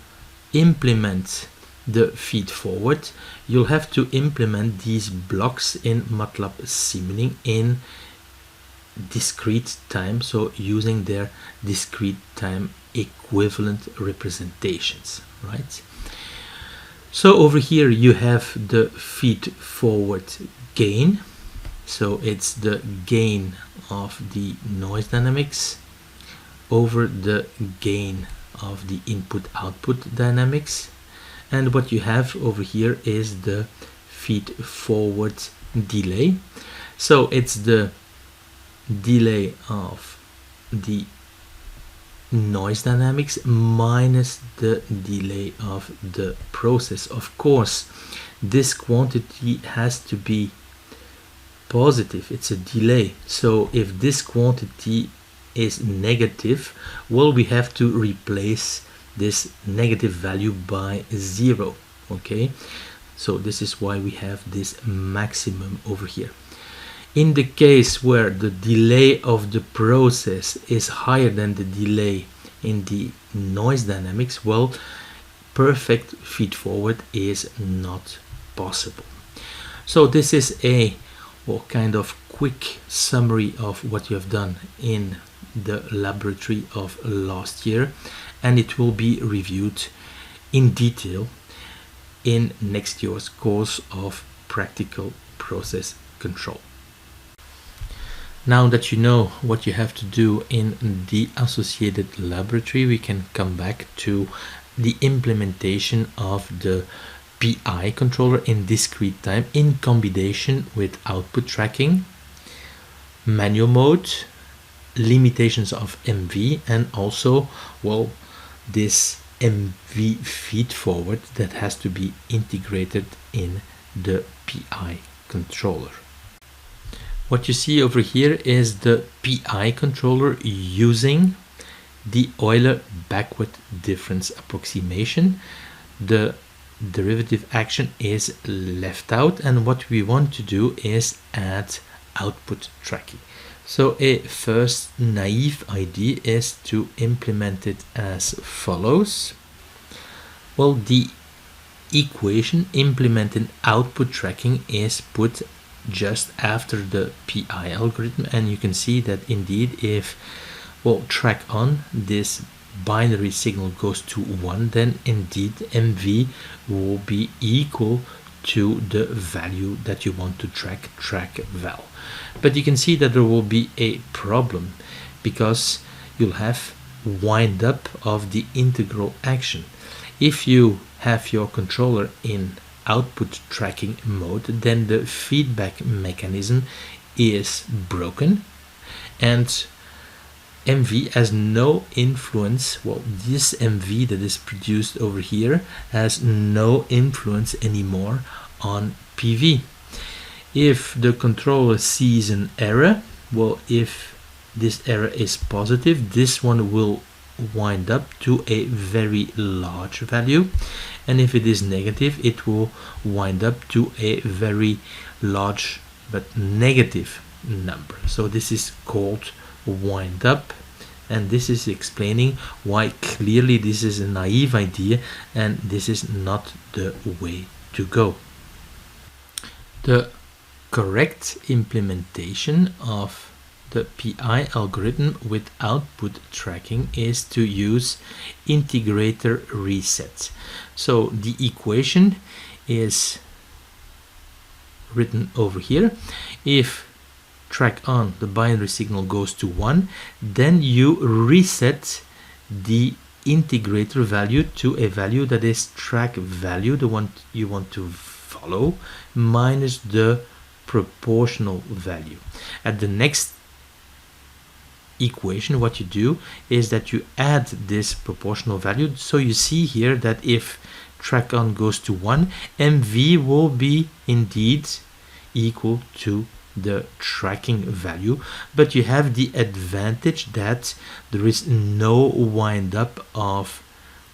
implement the feed forward, you'll have to implement these blocks in MATLAB Simulink in discrete time, so using their discrete time equivalent representations, right? So over here you have the feed forward gain, so it's the gain of the noise dynamics over the gain of the input output dynamics, and what you have over here is the feed forward delay. So it's the delay of the noise dynamics minus the delay of the process. Of course, this quantity has to be positive, it's a delay, so if this quantity is negative, well, we have to replace this negative value by 0. Okay, so this is why we have this maximum over here. In the case where the delay of the process is higher than the delay in the noise dynamics, well, perfect feed forward is not possible. So this is a kind of quick summary of what you have done in the laboratory of last year, and it will be reviewed in detail in next year's course of practical process control. Now that you know what you have to do in the associated laboratory, we can come back to the implementation of the PI controller in discrete time in combination with output tracking, manual mode, limitations of MV, and also, well, this MV feed forward that has to be integrated in the PI controller. What you see over here is the PI controller using the Euler backward difference approximation. The derivative action is left out, and what we want to do is add output tracking. So a first naive idea is to implement it as follows. Well, the equation implementing output tracking is put just after the PI algorithm, and you can see that indeed if, well, track on, this binary signal goes to 1, then indeed MV will be equal to the value that you want to track val. But you can see that there will be a problem because you'll have wind up of the integral action. If you have your controller in output tracking mode, then the feedback mechanism is broken and MV has no influence. Well, this MV that is produced over here has no influence anymore on PV. If the controller sees an error, well, if this error is positive, this one will wind up to a very large value, and if it is negative, it will wind up to a very large but negative number. So this is called wind up, and this is explaining why clearly this is a naive idea and this is not the way to go. The correct implementation of the PI algorithm with output tracking is to use integrator reset. So the equation is written over here. If track on, the binary signal goes to 1, then you reset the integrator value to a value that is track value, the one you want to follow, minus the proportional value. At the next equation, what you do is that you add this proportional value. So you see here that if track on goes to 1, MV will be indeed equal to the tracking value, but you have the advantage that there is no wind up of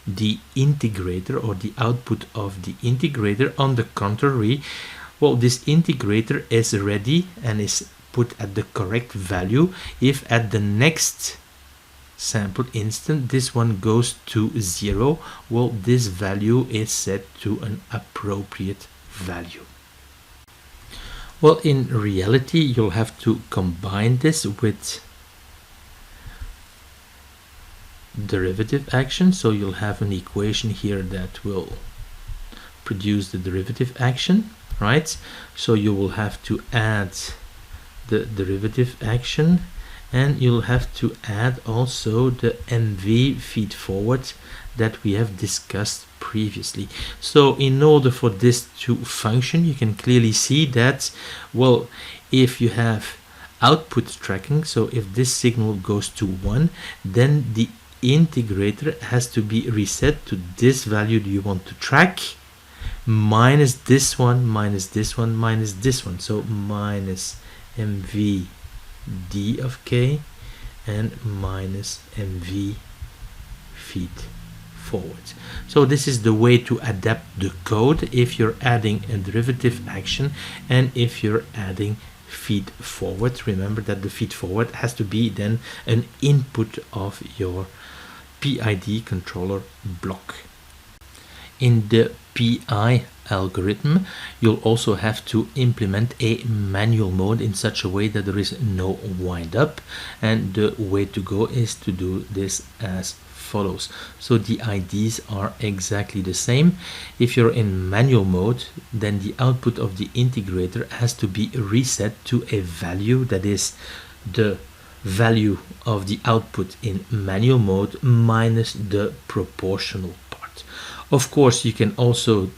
the integrator or the output of the integrator. On the contrary, well, this integrator is ready and is put at the correct value if at the next sample instant this one goes to 0. Well, this value is set to an appropriate value. Well, in reality, you'll have to combine this with derivative action. So you'll have an equation here that will produce the derivative action, right? So you will have to add the derivative action, and you'll have to add also the MV feed forward that we have discussed previously. So in order for this to function, you can clearly see that, well, if you have output tracking, so if this signal goes to 1, then the integrator has to be reset to this value you want to track, minus this one, minus this one, minus this one. So minus MV D of K and minus MV feed forward. So this is the way to adapt the code if you're adding a derivative action and if you're adding feed forward. Remember that the feed forward has to be then an input of your PID controller block. In the PI algorithm, you'll also have to implement a manual mode in such a way that there is no wind up, and the way to go is to do this as follows. So the IDs are exactly the same. If you're in manual mode, then the output of the integrator has to be reset to a value that is the value of the output in manual mode minus the proportional part. Of course, you can also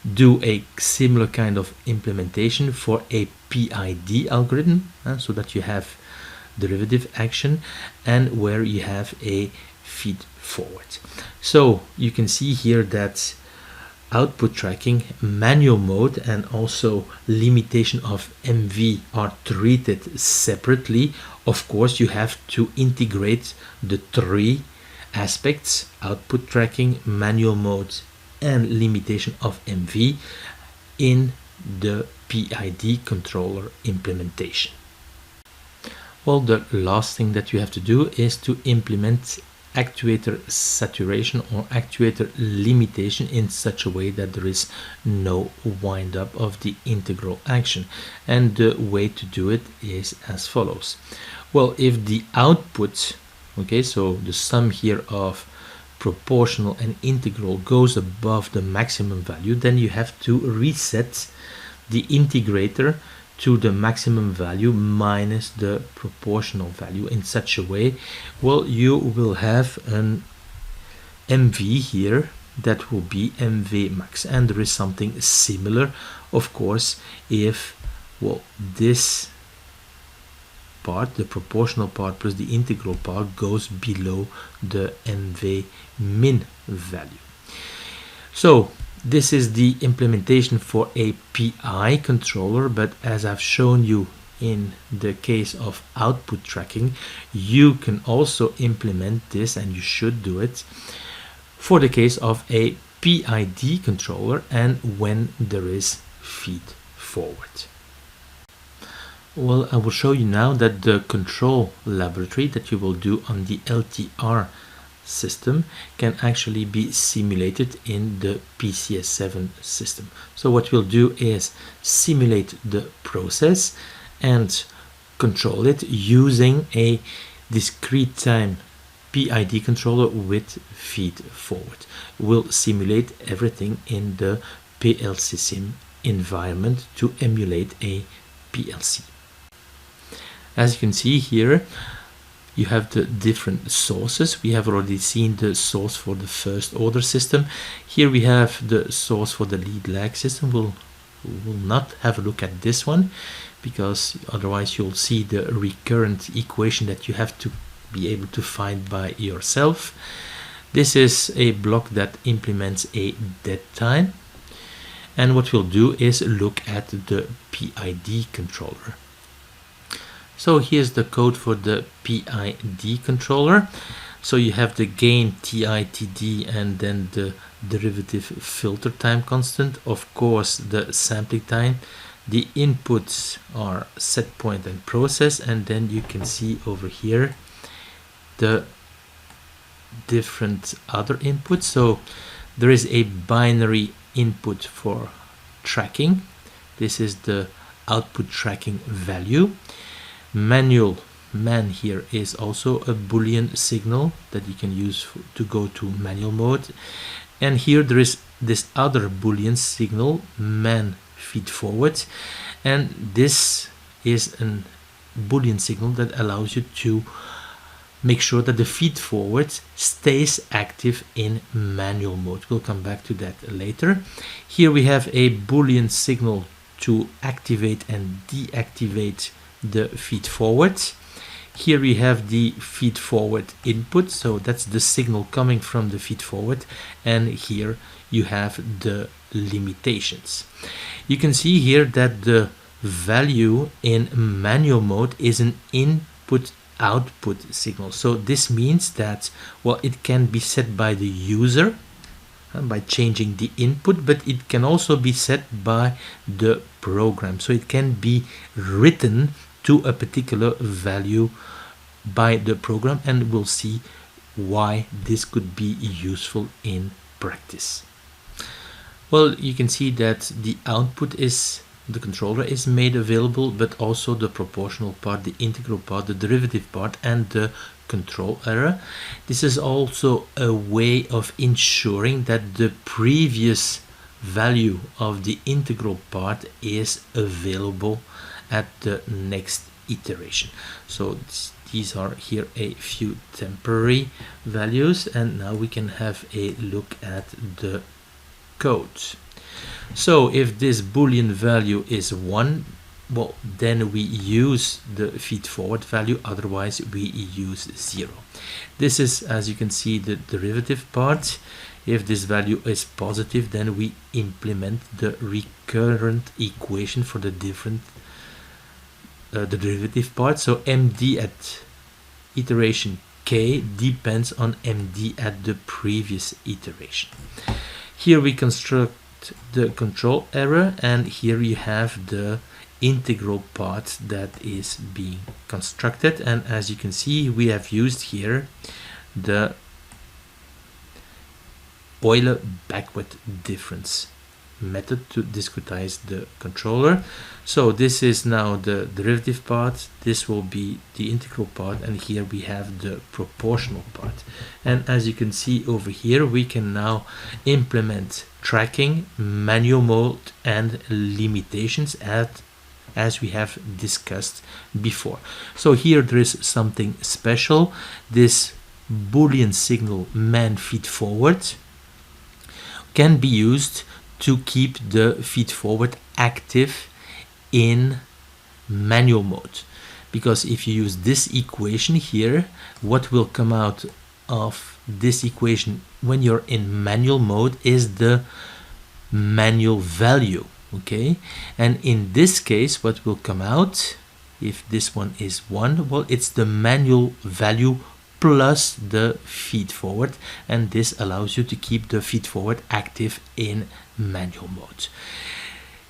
do a similar kind of implementation for a PID algorithm, so that you have derivative action and where you have a feed forward. So you can see here that output tracking, manual mode, and also limitation of MV are treated separately. Of course, you have to integrate the three aspects: output tracking, manual mode, and limitation of MV in the PID controller implementation. Well, the last thing that you have to do is to implement actuator saturation or actuator limitation in such a way that there is no wind up of the integral action. And the way to do it is as follows. Well, if the output, okay, so the sum here of proportional and integral goes above the maximum value, then you have to reset the integrator to the maximum value minus the proportional value in such a way. Well, you will have an MV here that will be MV max, and there is something similar, of course, if, well, this part, the proportional part plus the integral part, goes below the MV min value. So this is the implementation for a PI controller, but as I've shown you in the case of output tracking, you can also implement this, and you should do it for the case of a PID controller and when there is feed forward. Well, I will show you now that the control laboratory that you will do on the LTR system can actually be simulated in the PCS7 system. So what we'll do is simulate the process and control it using a discrete-time PID controller with feed forward. We'll simulate everything in the PLC sim environment to emulate a PLC. As you can see here, you have the different sources. We have already seen the source for the first order system. Here we have the source for the lead lag system. We'll not have a look at this one because otherwise you'll see the recurrent equation that you have to be able to find by yourself. This is a block that implements a dead time. And what we'll do is look at the PID controller. So here's the code for the PID controller. So you have the gain TI/TD and then the derivative filter time constant, of course the sampling time. The inputs are set point and process, and then you can see over here the different other inputs. So there is a binary input for tracking. This is the output tracking value. Man here is also a Boolean signal that you can use to go to manual mode. And here there is this other Boolean signal, man feed forward. And this is a Boolean signal that allows you to make sure that the feed forward stays active in manual mode. We'll come back to that later. Here we have a Boolean signal to activate and deactivate the feed forward. Here we have the feed forward input, so that's the signal coming from the feed forward, and here you have the limitations. You can see here that the value in manual mode is an input output signal. So this means that, well, it can be set by the user, by changing the input, but it can also be set by the program. So it can be written to a particular value by the program, and we'll see why this could be useful in practice. Well, you can see that the output is, the controller is made available, but also the proportional part, the integral part, the derivative part, and the control error. This is also a way of ensuring that the previous value of the integral part is available at the next iteration. So these are here a few temporary values, and now we can have a look at the code. So if this boolean value is 1, well, then we use the feed forward value, otherwise we use 0. This is, as you can see, the derivative part. If this value is positive, then we implement the recurrent equation for the different the derivative part. So md at iteration k depends on md at the previous iteration. Here we construct the control error, and here you have the integral part that is being constructed. And as you can see, we have used here the Euler backward difference method to discretize the controller. So this is now the derivative part, this will be the integral part, and here we have the proportional part. And as you can see over here, we can now implement tracking, manual mode, and limitations as we have discussed before. So here there is something special. This Boolean signal man feed forward can be used to keep the feed forward active in manual mode, because if you use this equation here, what will come out of this equation when you're in manual mode is the manual value. Okay, and in this case what will come out, if this one is 1, well, it's the manual value plus the feed forward, and this allows you to keep the feed forward active in manual mode.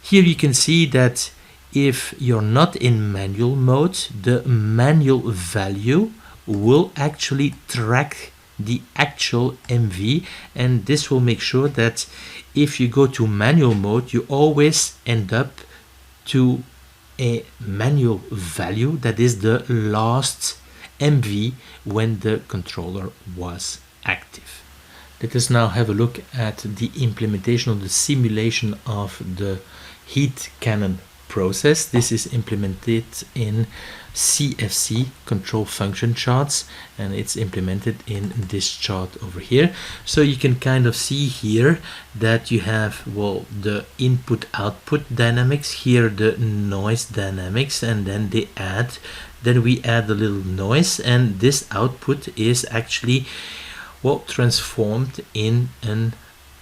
Here you can see that if you're not in manual mode, the manual value will actually track the actual MV, and this will make sure that if you go to manual mode, you always end up to a manual value that is the last MV when the controller was active. Let us now have a look at the implementation of the simulation of the heat cannon process. This is implemented in CFC, control function charts, and it's implemented in this chart over here. So you can kind of see here that you have, well, the input output dynamics, here the noise dynamics, and then they add, then we add a little noise, and this output is actually, well, transformed in an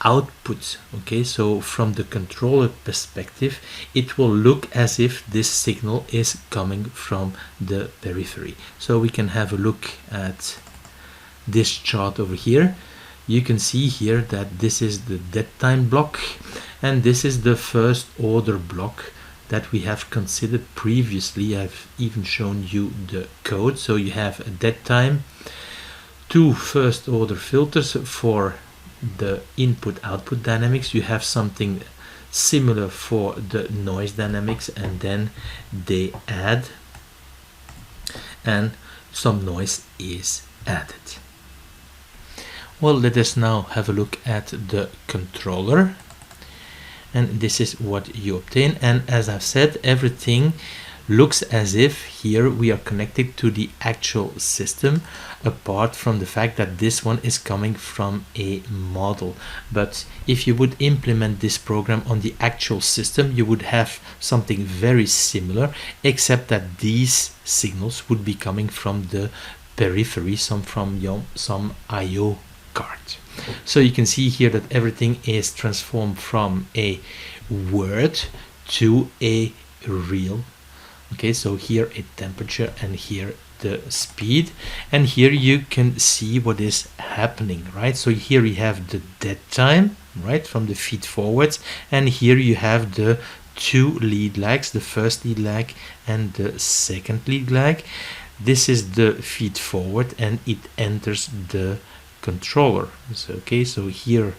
output. Okay, so from the controller perspective, it will look as if this signal is coming from the periphery. So we can have a look at this chart over here. You can see here that this is the dead time block, and this is the first order block that we have considered previously. I've even shown you the code. So you have a dead time, 2 first order filters for the input output dynamics, you have something similar for the noise dynamics, and then they add, and some noise is added. Well, let us now have a look at the controller, and this is what you obtain. And as I've said, everything looks as if here we are connected to the actual system, apart from the fact that this one is coming from a model. But if you would implement this program on the actual system, you would have something very similar, except that these signals would be coming from the periphery, some from some IO card. So you can see here that everything is transformed from a word to a real. Okay, so here a temperature and here the speed, and here you can see what is happening, right? So here you have the dead time, right, from the feed forwards, and here you have the two lead lags, the first lead lag and the second lead lag. This is the feed forward and it enters the controller. So okay, so here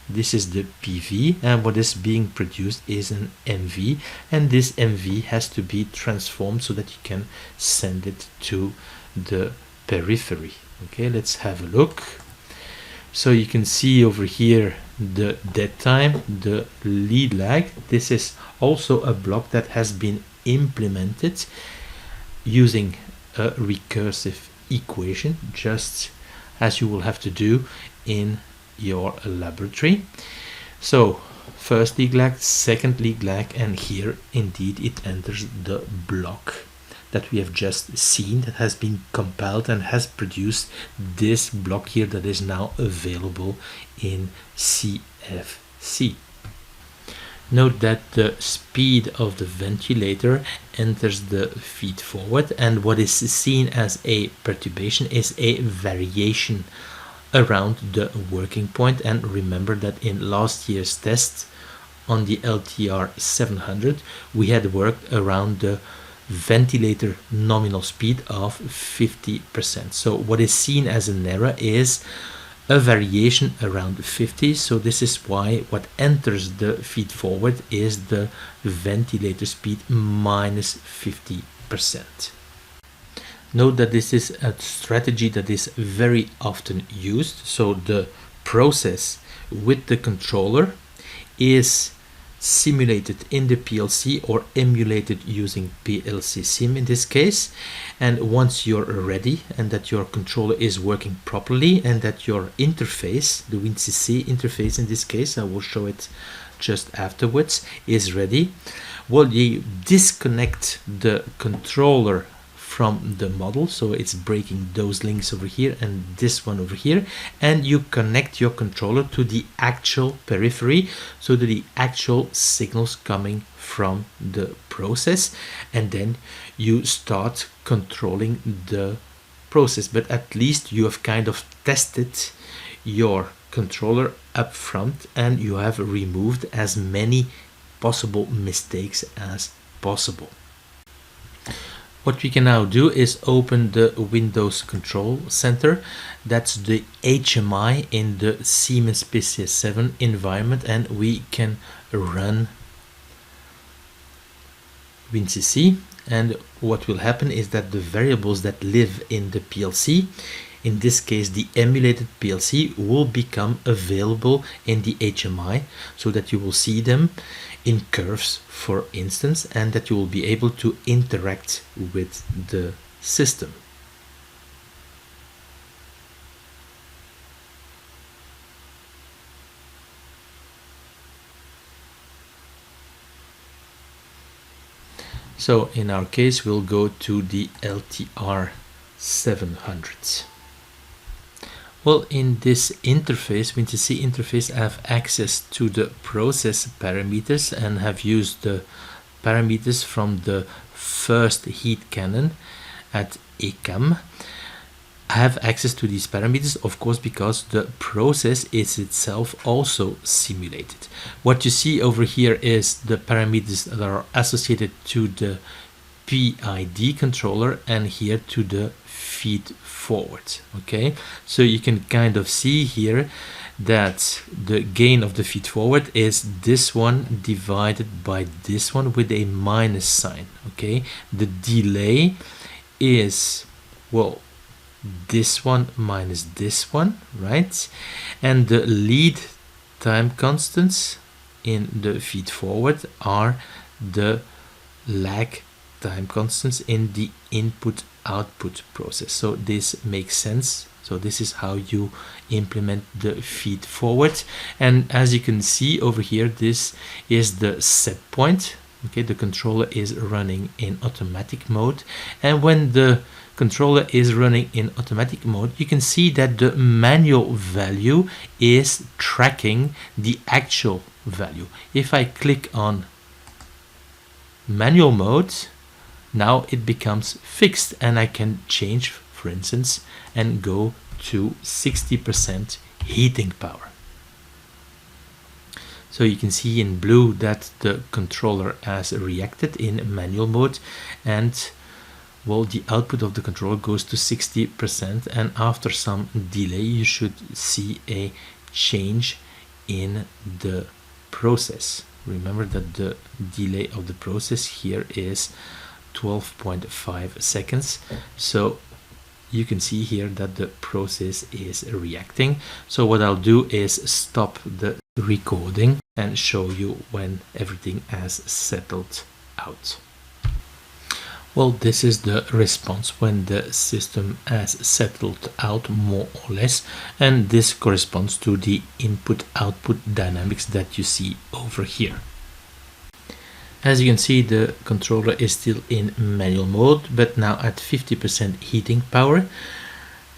this is the PV, and what is being produced is an MV, and this MV has to be transformed so that you can send it to the periphery. Okay, let's have a look. So you can see over here the dead time, the lead lag. This is also a block that has been implemented using a recursive equation, just as you will have to do in your laboratory. So first lead lag, second lead lag, and here indeed it enters the block that we have just seen, that has been compiled and has produced this block here that is now available in CFC. Note that the speed of the ventilator enters the feed forward, and what is seen as a perturbation is a variation around the working point. And remember that in last year's test on the LTR 700 we had worked around the ventilator nominal speed of 50%. So what is seen as an error is a variation around 50. So this is why what enters the feed forward is the ventilator speed minus 50%. Note that this is a strategy that is very often used. So the process with the controller is simulated in the PLC or emulated using PLC sim in this case, and once you're ready and that your controller is working properly and that your interface, the WinCC interface in this case, I will show it just afterwards, is ready, well, you disconnect the controller from the model, so it's breaking those links over here and this one over here, and you connect your controller to the actual periphery, so to the actual signals coming from the process, and then you start controlling the process. But at least you have kind of tested your controller up front and you have removed as many possible mistakes as possible. What we can now do is open the Windows Control Center. That's the HMI in the Siemens PCS7 environment, and we can run WinCC. And what will happen is that the variables that live in the PLC, in this case the emulated PLC, will become available in the HMI, so that you will see them in curves, for instance, and that you will be able to interact with the system. So in our case we'll go to the LTR 700. Well, in this interface, WinCC interface, I have access to the process parameters and have used the parameters from the first heat cannon at ECAM. I have access to these parameters, of course, because the process is itself also simulated. What you see over here is the parameters that are associated to the PID controller and here to the feed forward. Okay, so you can kind of see here that the gain of the feed forward is this one divided by this one with a minus sign. Okay, the delay is, well, this one minus this one, right? And the lead time constants in the feed forward are the lag time constants in the input output process. So this makes sense. So this is how you implement the feed forward, and as you can see over here, this is the set point. Okay, the controller is running in automatic mode, and when the controller is running in automatic mode, you can see that the manual value is tracking the actual value. If I click on manual mode, now it becomes fixed, and I can change, for instance, and go to 60% heating power. So you can see in blue that the controller has reacted in manual mode, and well, the output of the controller goes to 60%, and after some delay you should see a change in the process. Remember that the delay of the process here is 12.5 seconds. So you can see here that the process is reacting. So what I'll do is stop the recording and show you when everything has settled out. Well, this is the response when the system has settled out more or less, and this corresponds to the input-output dynamics that you see over here. As you can see, the controller is still in manual mode, but now at 50% heating power,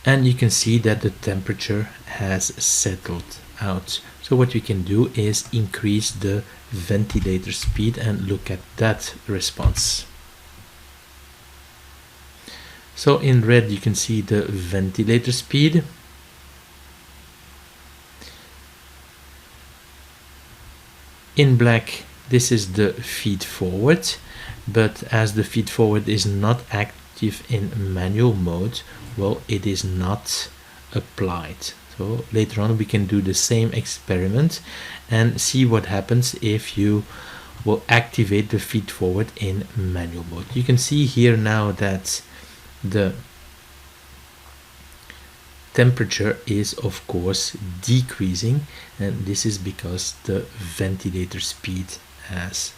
and you can see that the temperature has settled out. So what we can do is increase the ventilator speed and look at that response. So in red you can see the ventilator speed. In black this is the feed forward, but as the feed forward is not active in manual mode, well, it is not applied. So later on we can do the same experiment and see what happens if you will activate the feed forward in manual mode. You can see here now that the temperature is of course decreasing, and this is because the ventilator speed has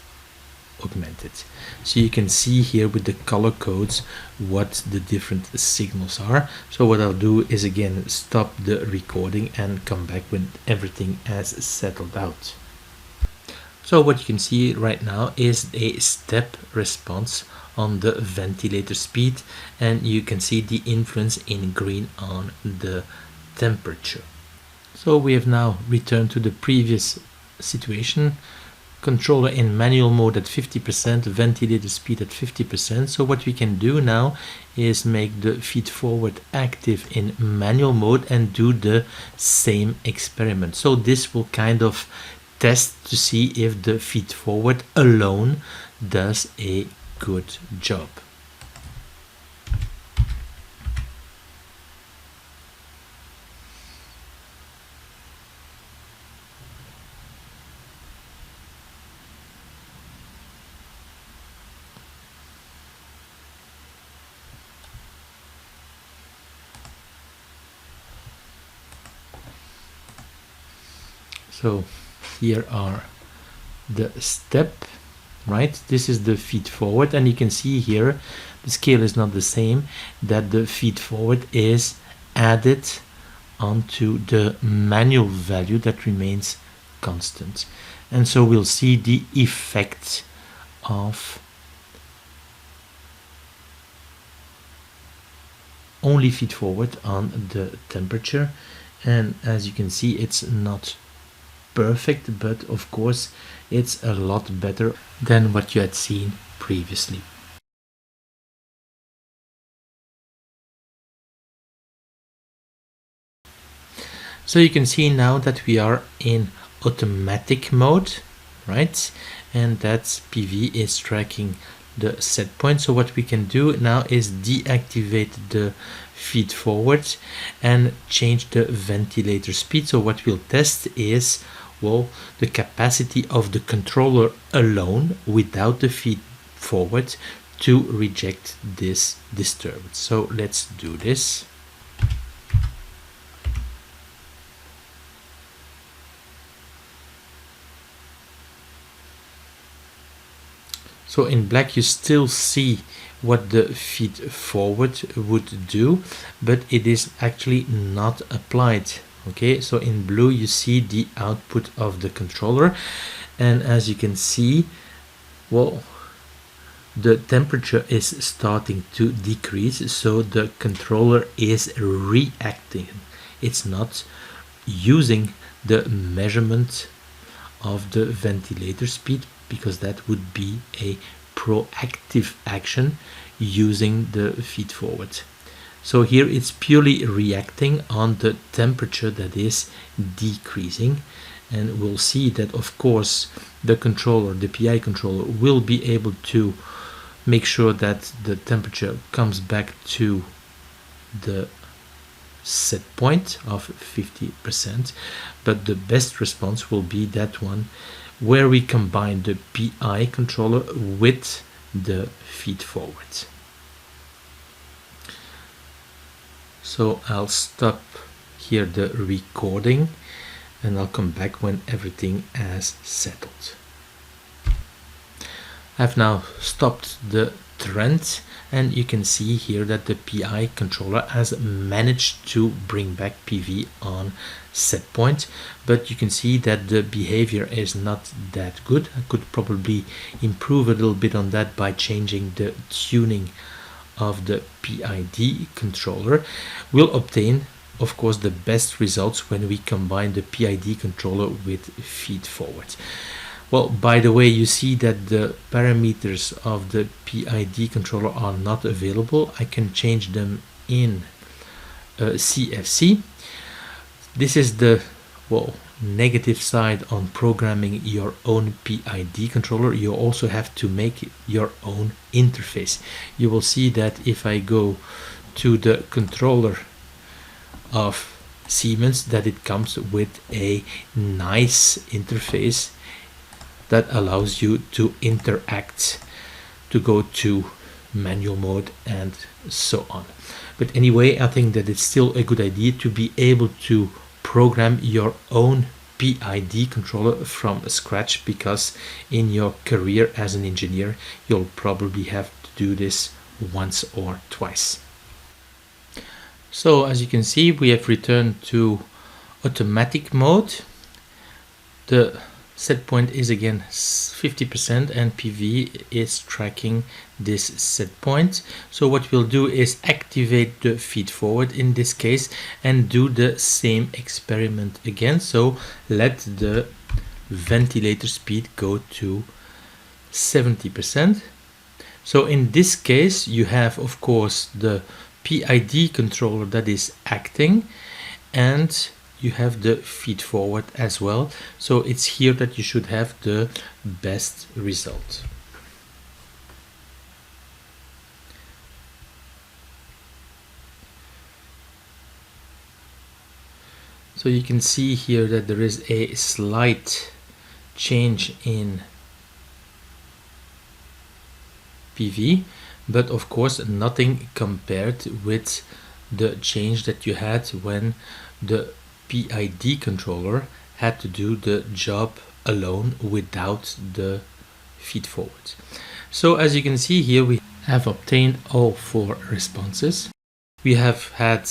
augmented. So you can see here with the color codes what the different signals are. So what I'll do is again stop the recording and come back when everything has settled out. So what you can see right now is a step response on the ventilator speed, and you can see the influence in green on the temperature. So we have now returned to the previous situation. Controller in manual mode at 50%, ventilator speed at 50%. So what we can do now is make the feed forward active in manual mode and do the same experiment. So this will kind of test to see if the feed forward alone does a good job. So here are the step, right? This is the feed forward, and you can see here the scale is not the same, that the feed forward is added onto the manual value that remains constant. And so we'll see the effect of only feed forward on the temperature. And as you can see, it's not perfect, but of course it's a lot better than what you had seen previously. So you can see now that we are in automatic mode, right? And that PV is tracking the set point. So what we can do now is deactivate the feed forward and change the ventilator speed. So what we'll test is, well, the capacity of the controller alone without the feed forward to reject this disturbance. So let's do this. So in black you still see what the feed forward would do, but it is actually not applied. Okay, so in blue you see the output of the controller, and as you can see, well, the temperature is starting to decrease, so the controller is reacting. It's not using the measurement of the ventilator speed, because that would be a proactive action using the feed forward. So here it's purely reacting on the temperature that is decreasing, and we'll see that of course the controller, the PI controller, will be able to make sure that the temperature comes back to the set point of 50%, but the best response will be that one where we combine the PI controller with the feed forward. So I'll stop here the recording and I'll come back when everything has settled. I've now stopped the trend, and you can see here that the PI controller has managed to bring back PV on set point, but you can see that the behavior is not that good. I could probably improve a little bit on that by changing the tuning of the PID controller. We'll obtain of course the best results when we combine the PID controller with feed forward. Well, by the way, you see that the parameters of the PID controller are not available. I can change them in CFC. This is the negative side on programming your own PID controller. You also have to make your own interface. You will see that if I go to the controller of Siemens, that it comes with a nice interface that allows you to interact, to go to manual mode and so on. But anyway, I think that it's still a good idea to be able to program your own PID controller from scratch, because in your career as an engineer you'll probably have to do this once or twice. So as you can see, we have returned to automatic mode. The set point is again 50% and PV is tracking this set point. So what we'll do is activate the feed forward in this case and do the same experiment again. So let the ventilator speed go to 70%. So in this case you have of course the PID controller that is acting, and you have the feed forward as well. So it's here that you should have the best result. So you can see here that there is a slight change in PV, but of course nothing compared with the change that you had when the PID controller had to do the job alone without the feed forward. So as you can see here, we have obtained all 4 responses. We have had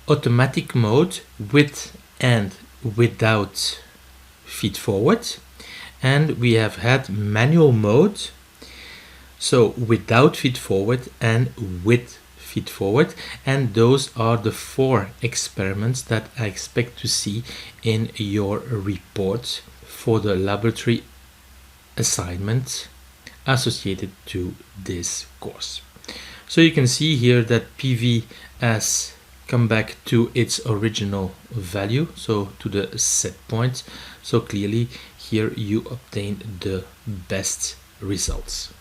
automatic mode with and without feed forward, and we have had manual mode, so without feed forward and with feed forward, and those are the 4 experiments that I expect to see in your report for the laboratory assignment associated to this course. So you can see here that PV has come back to its original value, so to the set point. So clearly here you obtain the best results.